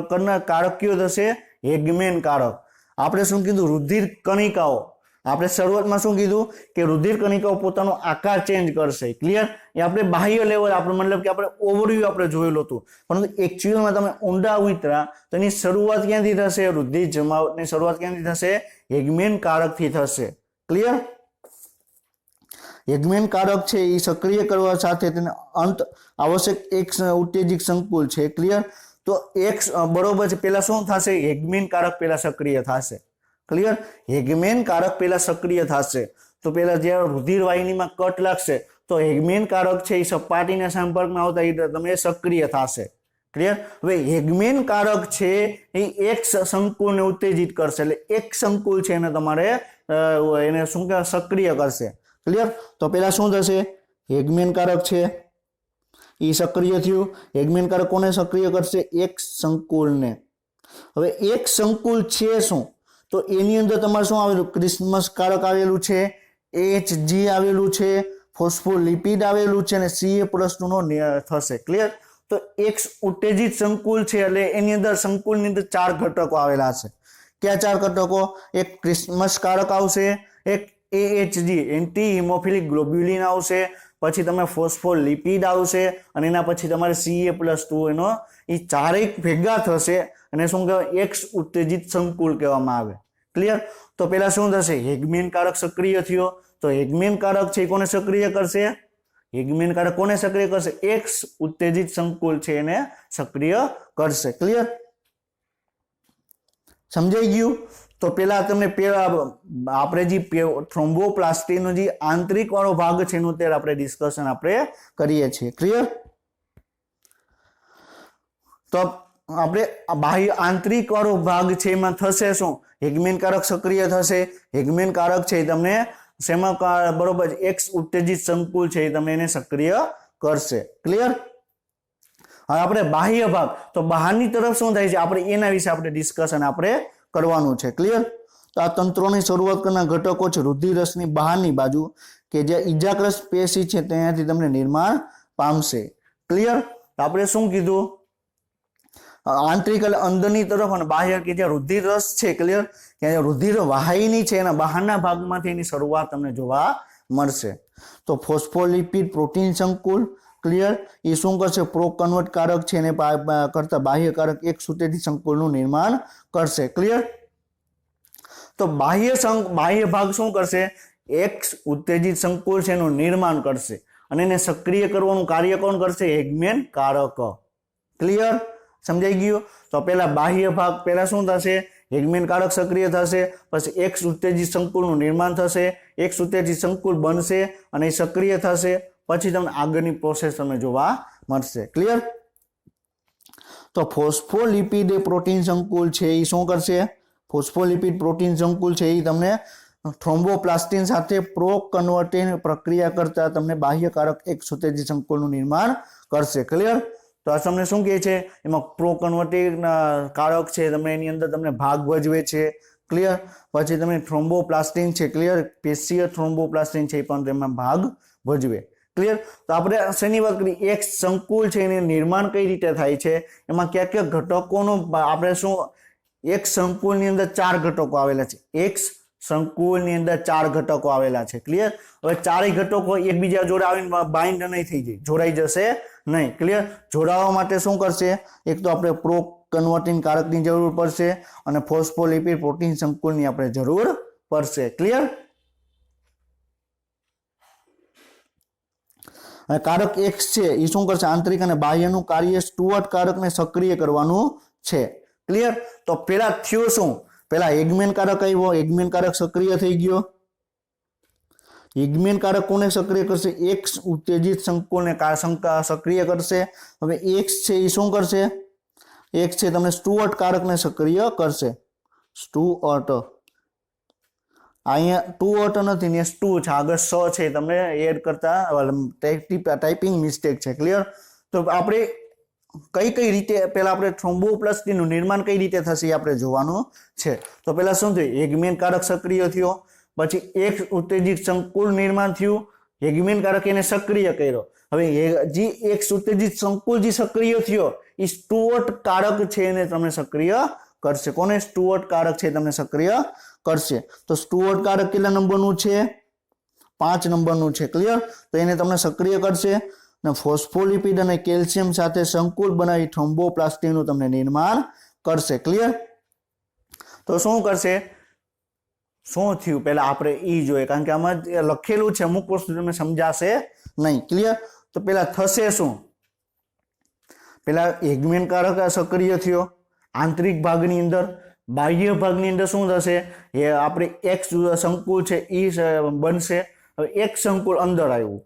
કરનાર કારક કયો થશે હેગમેન કારક આપણે શું કીધું રુધિર કણિકાઓ આપણે શરૂઆતમાં શું કીધું કે રુધિર કણિકાઓ પોતાનો આકાર ચેન્જ કરશે ક્લિયર એ આપણે બાહ્ય લેવલ આપણે મતલબ કે આપણે ઓવરવ્યુ આપણે જોયેલું હતું પરંતુ એક્ચ્યુઅલમાં તમે ઊંડા ઉતરા તો એની શરૂઆત ક્યાંથી થશે રુધિર જમાવટની શરૂઆત ક્યાંથી થશે હેગમેન કારકથી થશે ક્લિયર હેગમેન કારક છે એ સક્રિય કરવા સાથે તેને અંત આવશ્યક એક ઉત્તેજક સંકુલ છે ક્લિયર તો x બરોબર છે પેલા શું થશે હેગમેન કારક પેલા સક્રિય થશે ક્લિયર હેગમેન કારક પેલા સક્રિય થશે તો પેલા જ્યારે રુધિર વાહિનીમાં કટ લાગશે તો હેગમેન કારક છે એ સપાટીના સંપર્કમાં આવતા એ તમે સક્રિય થશે ક્લિયર હવે હેગમેન કારક છે એ એક સંકુલને ઉત્તેજિત કરશે એટલે એક સંકુલ છે એને તમારે એને શું કહેવાય સક્રિય કરશે ક્લિયર તો પેલા શું થશે હેગમેન કારક છે એ સક્રિય થયું હેગમેન કારક કોને સક્રિય કરશે એક સંકુલને હવે એક સંકુલ છે શું તો એની અંદર તમારે શું આવેલું ક્રિસ્મસ કારક આવેલું છે Hg આવેલું છે ફોસ્ફોલિપિડ આવેલું છે અને Ca+ નો થશે ક્લિયર તો એક ઉત્તેજિત સંકુલ છે એટલે એની અંદર સંકુલની અંદર 4 ઘટકો આવેલા છે ક્યાં 4 ઘટકો એક ક્રિસ્મસ કારક આવશે એક AHG એન્ટી હિમોફિલિક ગ્લોબ્યુલિન આવશે પછી તમે ફોસ્ફોલિપિડ આવશે અને એના પછી તમારે Ca+2 એનો એ ચારેય ભેગા થશે અને શું કહેવાય એક ઉત્તેજિત સંકુલ કહેવામાં આવે ક્લિયર તો પેલા શું થશે હેગમેન કારક સક્રિય થયો તો હેગમેન કારક છે કોને સક્રિય કરશે હેગમેન કારક કોને સક્રિય કરશે એક ઉત્તેજિત સંકુલ છે એને સક્રિય કરશે ક્લિયર સમજાઈ ગયું તો પેલા તમને આપણે જે થ્રોમ્બોપ્લાસ્ટીનો જે આંતરિક વાળો ભાગ છે એનું અત્યારે આપણે ડિસ્કશન આપણે કરીએ છીએ ક્લિયર તો આપણે બાહ્ય આંતરિક વાળો ભાગ છે એમાં થશે શું હેગમેન કારક સક્રિય થશે હેગમેન કારક છે તમને શેમાં બરોબર એક ઉત્તેજિત સંકુલ છે એ તમને એને સક્રિય કરશે ક્લિયર હવે આપણે બાહ્ય ભાગ તો બહારની તરફ શું થાય છે આપણે એના વિશે આપણે ડિસ્કશન આપણે કરવાનું છે ક્લિયર તો આ તંત્રોની શરૂઆત કરનાર ઘટકો છે રુધિરરસની બહારની બાજુ કે જે ઈજાગ્રસ્ત પેશી છે ત્યાંથી તમને નિર્માણ પામશે ક્લિયર આપણે શું કીધું આંતરિક એટલે અંદરની તરફ અને બાહ્ય કે જ્યાં રુધિર રસ છે ક્લિયર કે રુધિર વાહિની છે એના બહારના ભાગમાંથી એની શરૂઆત તમને જોવા મળશે તો ફોસ્ફોલિપિડ પ્રોટીન સંકુલ ક્લિયર એ શું કરશે પ્રો કન્વર્ટ કારક છે એને કરતા બાહ્ય કારક એક ઉત્તેજિત સંકુલનું નિર્માણ કરશે ક્લિયર તો બાહ્ય ભાગ શું કરશે એક ઉત્તેજિત સંકુલ છે એનું નિર્માણ કરશે અને એને સક્રિય કરવાનું કાર્ય કોણ કરશે હેગમેન કારક ક્લિયર સમજાઈ ગયું તો પેલા બાહ્ય ભાગ પેલા શું થશે હેગમેન કારક સક્રિય થશે પછી એક ઉત્તેજિત સંકુલનું નિર્માણ થશે એક ઉત્તેજિત સંકુલ બનશે અને એ સક્રિય થશે પછી તમને આગળની પ્રોસેસ તમને જોવા મળશે ક્લિયર તો ફોસ્ફોલિપિડ એ પ્રોટીન સંકુલ છે એ શું કરશે ફોસ્ફોલિપિડ પ્રોટીન સંકુલ છે એ તમને થ્રોમ્બોપ્લાસ્ટિન સાથે પ્રો કન્વર્ટિંગ પ્રક્રિયા કરતા તમને બાહ્ય કારક એક ઉત્તેજિત સંકુલનું નિર્માણ કરશે ક્લિયર તો આ તમને શું કહે છે એમાં પ્રો કન્વર્ટિંગ કારક છે તમને એની અંદર તમને ભાગ ભજવે છે ક્લિયર પછી તમે થ્રોમ્બોપ્લાસ્ટિન છે ક્લિયર પેશીય થ્રોમ્બોપ્લાસ્ટિન છે એ પણ તેમાં ભાગ ભજવે ક્લિયર તો આપણે શેની વાત કરી એક સંકુલ છે એનું નિર્માણ કઈ રીતે થાય છે એમાં કયા કયા ઘટકોનો આપણે શું એક સંકુલની અંદર 4 ઘટકો આવેલા છે એક સંકુલની અંદર 4 ઘટકો આવેલા છે ક્લિયર હવે ચારેય ઘટકો એકબીજા જોડે આવીને બાઇન્ડ નહીં થઈ જાય જોડાઈ જશે નહીં ક્લિયર જોડાવા માટે શું કરશે એક તો આપણે પ્રો કન્વર્ટિંગ કારકની જરૂર પડશે અને ફોસ્ફોલિપિડ પ્રોટીન સંકુલની આપણે જરૂર પડશે ક્લિયર કારક X છે એ શું કરશે આંતરિક અને બાહ્યનું કાર્ય સ્ટુઅર્ટ કારકને સક્રિય કરવાનું છે ક્લિયર તો પેલા થયો શું પેલા હેગમેન કારક આવ્યો હેગમેન કારક સક્રિય થઈ ગયો હેગમેન કારક કોને સક્રિય કરશે એક ઉત્તેજિત સંકુલને સક્રિય કરશે હવે X છે એ શું કરશે X છે તમને સ્ટુઅર્ટ કારકને સક્રિય કરશે સ્ટુઅર્ટ અહીંયા 2 ઓટ નથી ને 2 છે આગળ 100 છે તમને એડ કરતા ટાઈપિંગ મિસ્ટેક છે ક્લિયર તો આપણે કઈ રીતે પહેલા આપણે થ્રોમ્બોપ્લાસ્ટીનનું નિર્માણ કઈ રીતે થશે એ આપણે જોવાનું છે. તો પહેલા શું થયું, હેગમેન કારક સક્રિય થયો, પછી એક ઉત્તેજિત સંકુલ નિર્માણ થયું, હેગમેન કારક એને સક્રિય કર્યો. હવે જે એક ઉત્તેજિત સંકુલ જે સક્રિય થયો એ સ્ટુઅર્ટ કારક છે એને તમને સક્રિય કરશે. કોને? સ્ટુઅર્ટ કારક છે તમને સક્રિય કરશે. તો સ્ટુઅર્ટ કારક કેટલા નંબરનું છે? 5 નંબરનું છે. ક્લિયર? તો એને તમને સક્રિય કરશે અને ફોસ્ફોલિપિડ અને કેલ્શિયમ સાથે સંકુલ બનાવી થ્રોમ્બોપ્લાસ્ટીનનું તમને નિર્માણ કરશે. ક્લિયર? તો શું કરશે, શું થયું પહેલા આપણે ઈ જોઈએ, કારણ કે આમાં લખેલું છે અમુક વસ્તુ તમને સમજાશે નહીં. ક્લિયર? તો પહેલા થશે શું, પહેલા હેગમેન કારક સક્રિય થયો આંતરિક ભાગની અંદર, બાહ્ય ભાગની અંદર શું થશે, એ આપણે એક સંકુલ છે એ બનશે. હવે એક સંકુલ અંદર આવ્યું.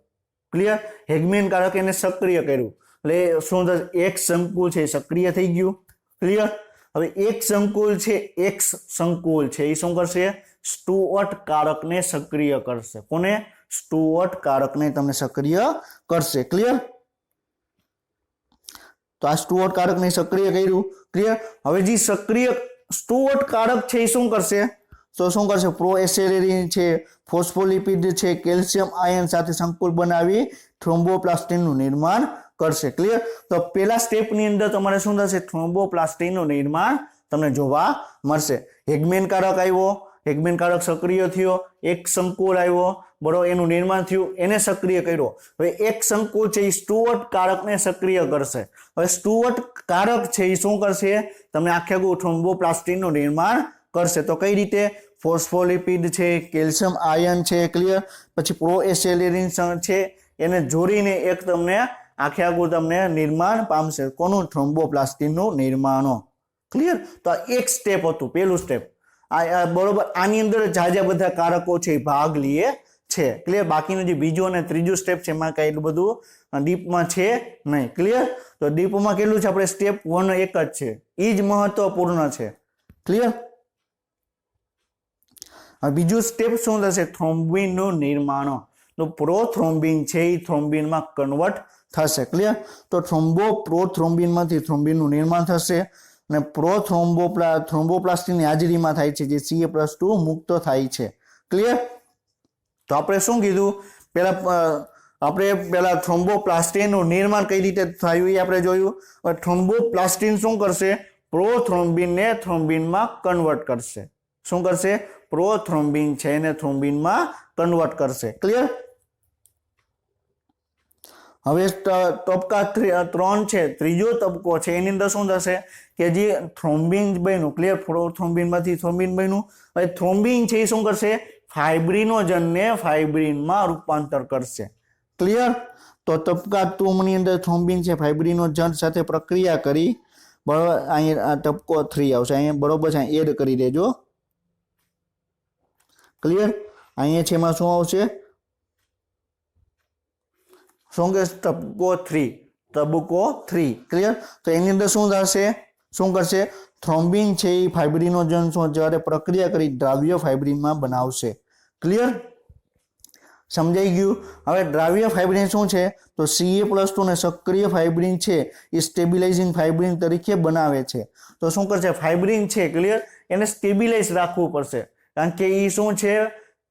ક્લિયર? હેગમેન કારક એને સક્રિય કર્યું એટલે શું થશે, એક સંકુલ છે સક્રિય થઈ ગયું. ક્લિયર? હવે એક સંકુલ છે એ શું કરશે, સ્ટુઅર્ટ કારકને સક્રિય કરશે. કોને? સ્ટુઅર્ટ કારકને તમને સક્રિય કરશે. ક્લિયર? તો આ સ્ટુઅર્ટ કારકને સક્રિય કર્યું. ક્લિયર? હવે જે સક્રિય સ્ટુઅર્ટ કારક છે એ શું કરશે, તો શું કરશે, પ્રોએસેલેરિન છે, ફોસ્ફોલિપિડ છે, કેલ્શિયમ આયન સાથે સંકુલ બનાવી થ્રોમ્બોપ્લાસ્ટીનનું નિર્માણ કરશે. ક્લિયર? તો પહેલા સ્ટેપની અંદર તમારે શું થશે, થ્રોમ્બોપ્લાસ્ટીનનું નિર્માણ તમને જોવા મળશે. હેગમેન કારક આવ્યો, હેગમેન કારક સક્રિય થયો, એક સંકુલ આવ્યો, બરોબર, એનું નિર્માણ થયું, એને સક્રિય કર્યો. હવે એક સંકુલ છે એ સ્ટુઅર્ટ કારકને સક્રિય કરશે. હવે સ્ટુઅર્ટ કારક છે એ શું કરશે, તમને આખે થ્રોમ્બોપ્લાસ્ટીનનું નિર્માણ કરશે. તો કઈ રીતે, ફોસ્ફોલિપિડ છે, કેલ્શિયમ આયન છે, ક્લિયર, પછી પ્રોએસેલેરિન છે, એને જોડીને એક તમને આખે તમને નિર્માણ પામશે. કોનું? થ્રોમ્બોપ્લાસ્ટીનનું નિર્માણ. ક્લિયર? તો આ એક સ્ટેપ હતું, પહેલું સ્ટેપ. બરોબર, આની અંદર જાજા બધા કારકો છે ભાગ લે છે. ક્લિયર? બાકીનું જે બીજું અને ત્રીજું સ્ટેપ છે એમાં કઈ એટલું બધું ડીપમાં છે નહીં. ક્લિયર? તો ડીપમાં કેટલું છે, આપણે સ્ટેપ 1 એક જ છે, એ જ મહત્વપૂર્ણ છે. ક્લિયર? બીજું સ્ટેપ શું થશે, થ્રોમ્બિનનું નિર્માણ. તો પ્રોથ્રોમ્બિન છે એ થ્રોમ્બિનમાં કન્વર્ટ થશે. ક્લિયર? તો પ્રોથ્રોમ્બિનમાંથી થ્રોમ્બિનનું નિર્માણ થશે અને થ્રોમ્બોપ્લાસ્ટીનની હાજરીમાં થાય છે, જે Ca+2 મુક્ત થાય છે. ક્લિયર? તો આપણે શું કીધું, પહેલા થ્રોમ્બોપ્લાસ્ટીનનું નિર્માણ કઈ રીતે થયું એ આપણે જોયું. થ્રોમ્બોપ્લાસ્ટીન શું કરશે, પ્રોથ્રોમ્બિનને થ્રોમ્બિનમાં કન્વર્ટ કરશે. શું કરશે, પ્રોથ્રોમ્બિન છે એને થ્રોમ્બિનમાં કન્વર્ટ કરશે. ક્લિયર? હવે તબક્કા 3 છે, ત્રીજો તબક્કો છે, એની અંદર શું થશે કે જે થ્રોમ્બિન બન્યું. ક્લિયર? પ્રોથ્રોમ્બિનમાંથી થ્રોમ્બિન બન્યું. હવે થ્રોમ્બિન છે એ શું કરશે, ફાઇબ્રિનોજનને ફાઇબ્રિનમાં રૂપાંતર કરશે. ક્લિયર? તો તબક્કા 2 ની અંદર થ્રોમ્બિન છે ફાઇબ્રિનોજન સાથે પ્રક્રિયા કરી, બરાબર, અહીંયા તબક્કો 3 આવશે. અહીંયા બરોબર છે, એડ કરી દેજો. ક્લિયર? અહીંયા છે એમાં શું આવશે, શું કે તબક્કો 3. ક્લિયર? તો એની અંદર શું થશે, શું કરશે, થ્રોમ્બિન છે એ ફાઇબ્રિનોજન જ્યારે પ્રક્રિયા કરી દ્રાવ્ય ફાઇબ્રિનમાં બનાવશે. ક્લિયર? સમજાઈ ગયું? હવે દ્રાવ્ય ફાઇબ્રિન શું છે, તો Ca+2 ને સક્રિય ફાઇબ્રિન છે એ સ્ટેબિલાઇઝિંગ ફાઇબ્રિન તરીકે બનાવે છે. તો શું કરશે, ફાઇબ્રિન છે, ક્લિયર, એને સ્ટેબિલાઇઝ રાખવું પડશે, કારણ કે એ શું છે,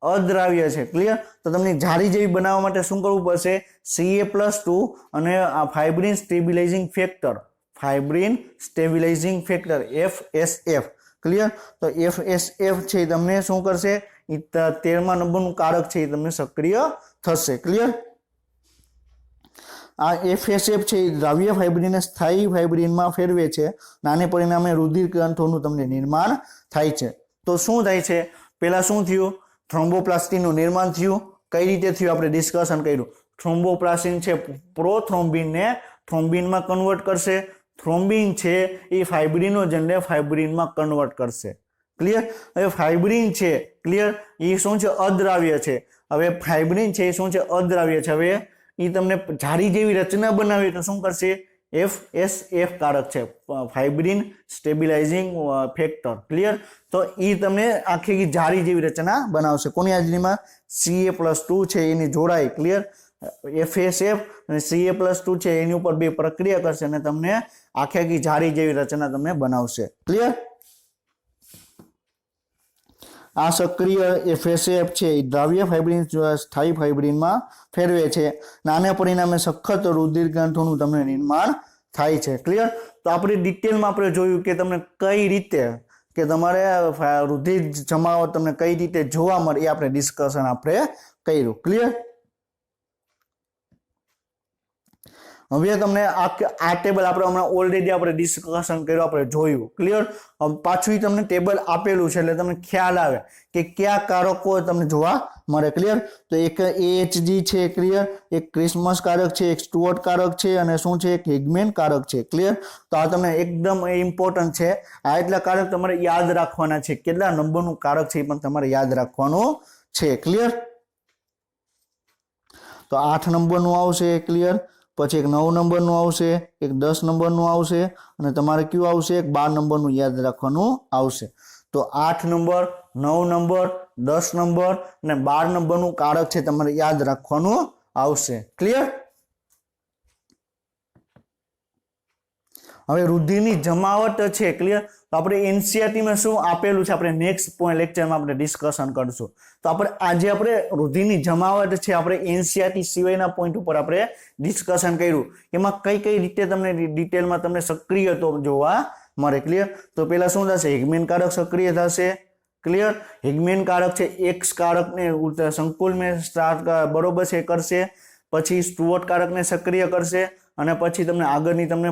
અદ્રાવ્ય છે. ક્લિયર? તો તમને જાળી જેવી બનાવવા માટે શું કરવું પડશે, Ca+2 અને આ ફાઇબ્રિન સ્ટેબિલાઇઝિંગ ફેક્ટર, FSF. ક્લિયર? તો FSF છે તમને શું કરશે, 13મા નંબરનું કારક છે એ તમને સક્રિય થશે. ક્લિયર? આ FSF છે એ દ્રાવ્ય ફાઇબ્રિનને સ્થાયી ફાઇબ્રિનમાં ફેરવે છે, આને પરિણામે રુધિર ગ્રંથોનું તમને નિર્માણ થાય છે. તો શું થાય છે, પહેલા શું થયું, થ્રોમ્બોપ્લાસ્ટીનનું નિર્માણ થયું. કઈ રીતે થયું આપણે ડિસ્કશન કર્યું. થ્રોમ્બોપ્લાસ્ટીન છે પ્રોથ્રોમ્બિનને થ્રોમ્બિનમાં કન્વર્ટ કરશે, થ્રોમ્બિન છે એ ફાઇબ્રિનોજનને ફાઇબ્રિનમાં કન્વર્ટ કરશે. ક્લિયર? હવે ફાઇબ્રિન છે, ક્લિયર, એ શું છે, અદ્રાવ્ય છે. હવે ફાઇબ્રિન છે એ શું છે, અદ્રાવ્ય છે. હવે એ તમને જાળી જેવી રચના બનાવી તો શું કરશે, FSF કારક છે, ફાઇબ્રિન સ્ટેબિલાઇઝિંગ ફેક્ટર. ક્લિયર? તો એ તમને આખી જાળી જેવી રચના બનાવશે. કોની હાજરીમાં, Ca+2 છે એની જોડાય. ક્લિયર? FSF અને Ca+2 છે એની ઉપર બે પ્રક્રિયા કરશે અને તમને આખી આખી જાળી જેવી રચના તમને બનાવશે. ક્લિયર? આ સક્રિય FSF છે એ દ્રાવ્ય ફાઇબ્રિન સ્થાયી ફાઇબ્રિનમાં ફેરવે છે. આને પરિણામે સખત રુધિર ગ્રંથોનું તમને નિર્માણ થાય છે. ક્લિયર? તો આપણે ડિટેલમાં આપણે જોયું કે તમને કઈ રીતે કે તમારે રુધિર જમાવટ તમને કઈ રીતે જોવા મળે એ આપણે ડિસ્કશન આપણે કર્યું. ક્લિયર? હવે તમને આ ટેબલ આપણે હમણાં ઓલરેડી આપણે ડિસ્કશન કર્યું, આપણે જોયું. ક્લિયર? પાછું તમને ટેબલ આપેલું છે એટલે તમને ખ્યાલ આવે કે કયા કારકો તમને જોવા મળે. ક્લિયર? તો એક AHG છે. ક્લિયર? એક ક્રિસ્મસ કારક છે, એક સ્ટુઅર્ટ કારક છે અને શું છે, એક હિગમેન કારક છે. ક્લિયર? તો આ તમને એકદમ ઇમ્પોર્ટન્ટ છે. આ એટલા કારક તમારે યાદ રાખવાના છે. કેટલા નંબરનું કારક છે એ પણ તમારે યાદ રાખવાનું છે. ક્લિયર? તો 8 નંબરનું આવશે. ક્લિયર? પછી એક 9 નંબરનું આવશે, એક 10 નંબરનું આવશે અને તમારે કયું આવશે, એક 12 નંબરનું યાદ રાખવાનું આવશે. તો 8 નંબર, 9 નંબર, 10 નંબર અને 12 નંબરનું કારક છે તમારે યાદ રાખવાનું આવશે. ક્લિયર? હવે રુધિરની જમાવટ છે. ક્લિયર? તો આપણે એનસીઆરટીમાં શું આપેલું છે આપણે નેક્સ્ટ પોઈન્ટ લેક્ચરમાં આપણે ડિસ્કશન કરશું. તો આપણે આજે આપણે રુધિરની જમાવટ છે આપણે એનસીઆરટી સિવાયના પોઈન્ટ ઉપર આપણે ડિસ્કશન કર્યું. એમાં કઈ કઈ રીતે તમને ડિટેલમાં તમને સક્રિય તો જોવા મળે. ક્લિયર? તો પહેલા શું થશે, હિગમેન કારક સક્રિય થશે. ક્લિયર? હિગમેન કારક છે એક્સ કારકને સંકુલ મેં સ્ટાર્ટ બરોબર છે કરશે, પછી સ્ટુઅર્ટ કારકને સક્રિય કરશે અને પછી તમને આગળની તમને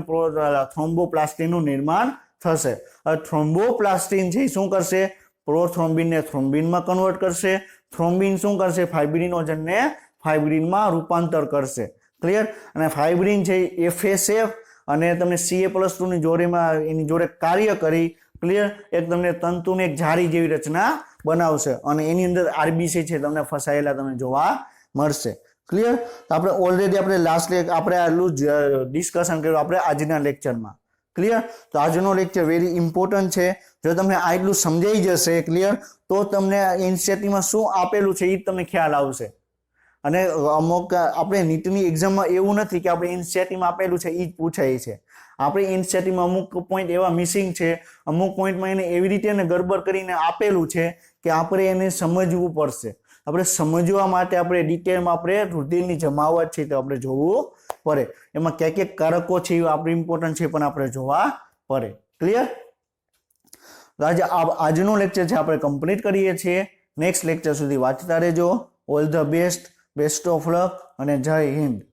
થ્રોમ્બોપ્લાસ્ટિનનું નિર્માણ થશે. હવે થ્રોમ્બોપ્લાસ્ટિન છે શું કરશે, પ્રોથ્રોમ્બિનને થ્રોમ્બિનમાં કન્વર્ટ કરશે. થ્રોમ્બિન શું કરશે, ફાઇબ્રિનોજનને ફાઇબ્રિનમાં રૂપાંતર કરશે. ક્લિયર? અને ફાઇબ્રિન છે FSF અને તમને Ca+2 ની જોડેમાં એની જોડે કાર્ય કરી. ક્લિયર? એક તમને તંતુને એક જાળી જેવી રચના બનાવશે અને એની અંદર RBC છે તમને ફસાયેલા તમને જોવા મળશે. ક્લિયર? તો આપણે ઓલરેડી આપણે આપણે આટલું ડિસ્કશન કર્યું આપણે આજના લેક્ચરમાં. ક્લિયર? તો આજનો લેક્ચર વેરી ઇમ્પોર્ટન્ટ છે. જો તમને આટલું સમજાઈ જશે, ક્લિયર, તો તમને એનસીઆરટીમાં શું આપેલું છે એ તમને ખ્યાલ આવશે. અને અમુક આપણે નીટની એક્ઝામમાં એવું નથી કે આપણે એનસીઆરટીમાં આપેલું છે એ જ પૂછાય છે. આપણે એનસીઆરટીમાં અમુક પોઈન્ટ એવા મિસિંગ છે, અમુક પોઈન્ટમાં એને એવી રીતે ગડબડ કરીને આપેલું છે કે આપણે એને સમજવું પડશે. આપણે સમજવા માટે આપણે ડિટેલમાં આપણે રુધિરની જમાવટ છે તો આપણે જોવું પડે. એમાં ક્યાં ક્યાં કારકો છે એ આપણે ઇમ્પોર્ટન્ટ છે પણ આપણે જોવા પડે. ક્લિયર? આજનો લેક્ચર છે આપણે કમ્પ્લીટ કરીએ છીએ. નેક્સ્ટ લેક્ચર સુધી વાંચતા રહેજો. All the best, best of luck અને જય હિન્દ.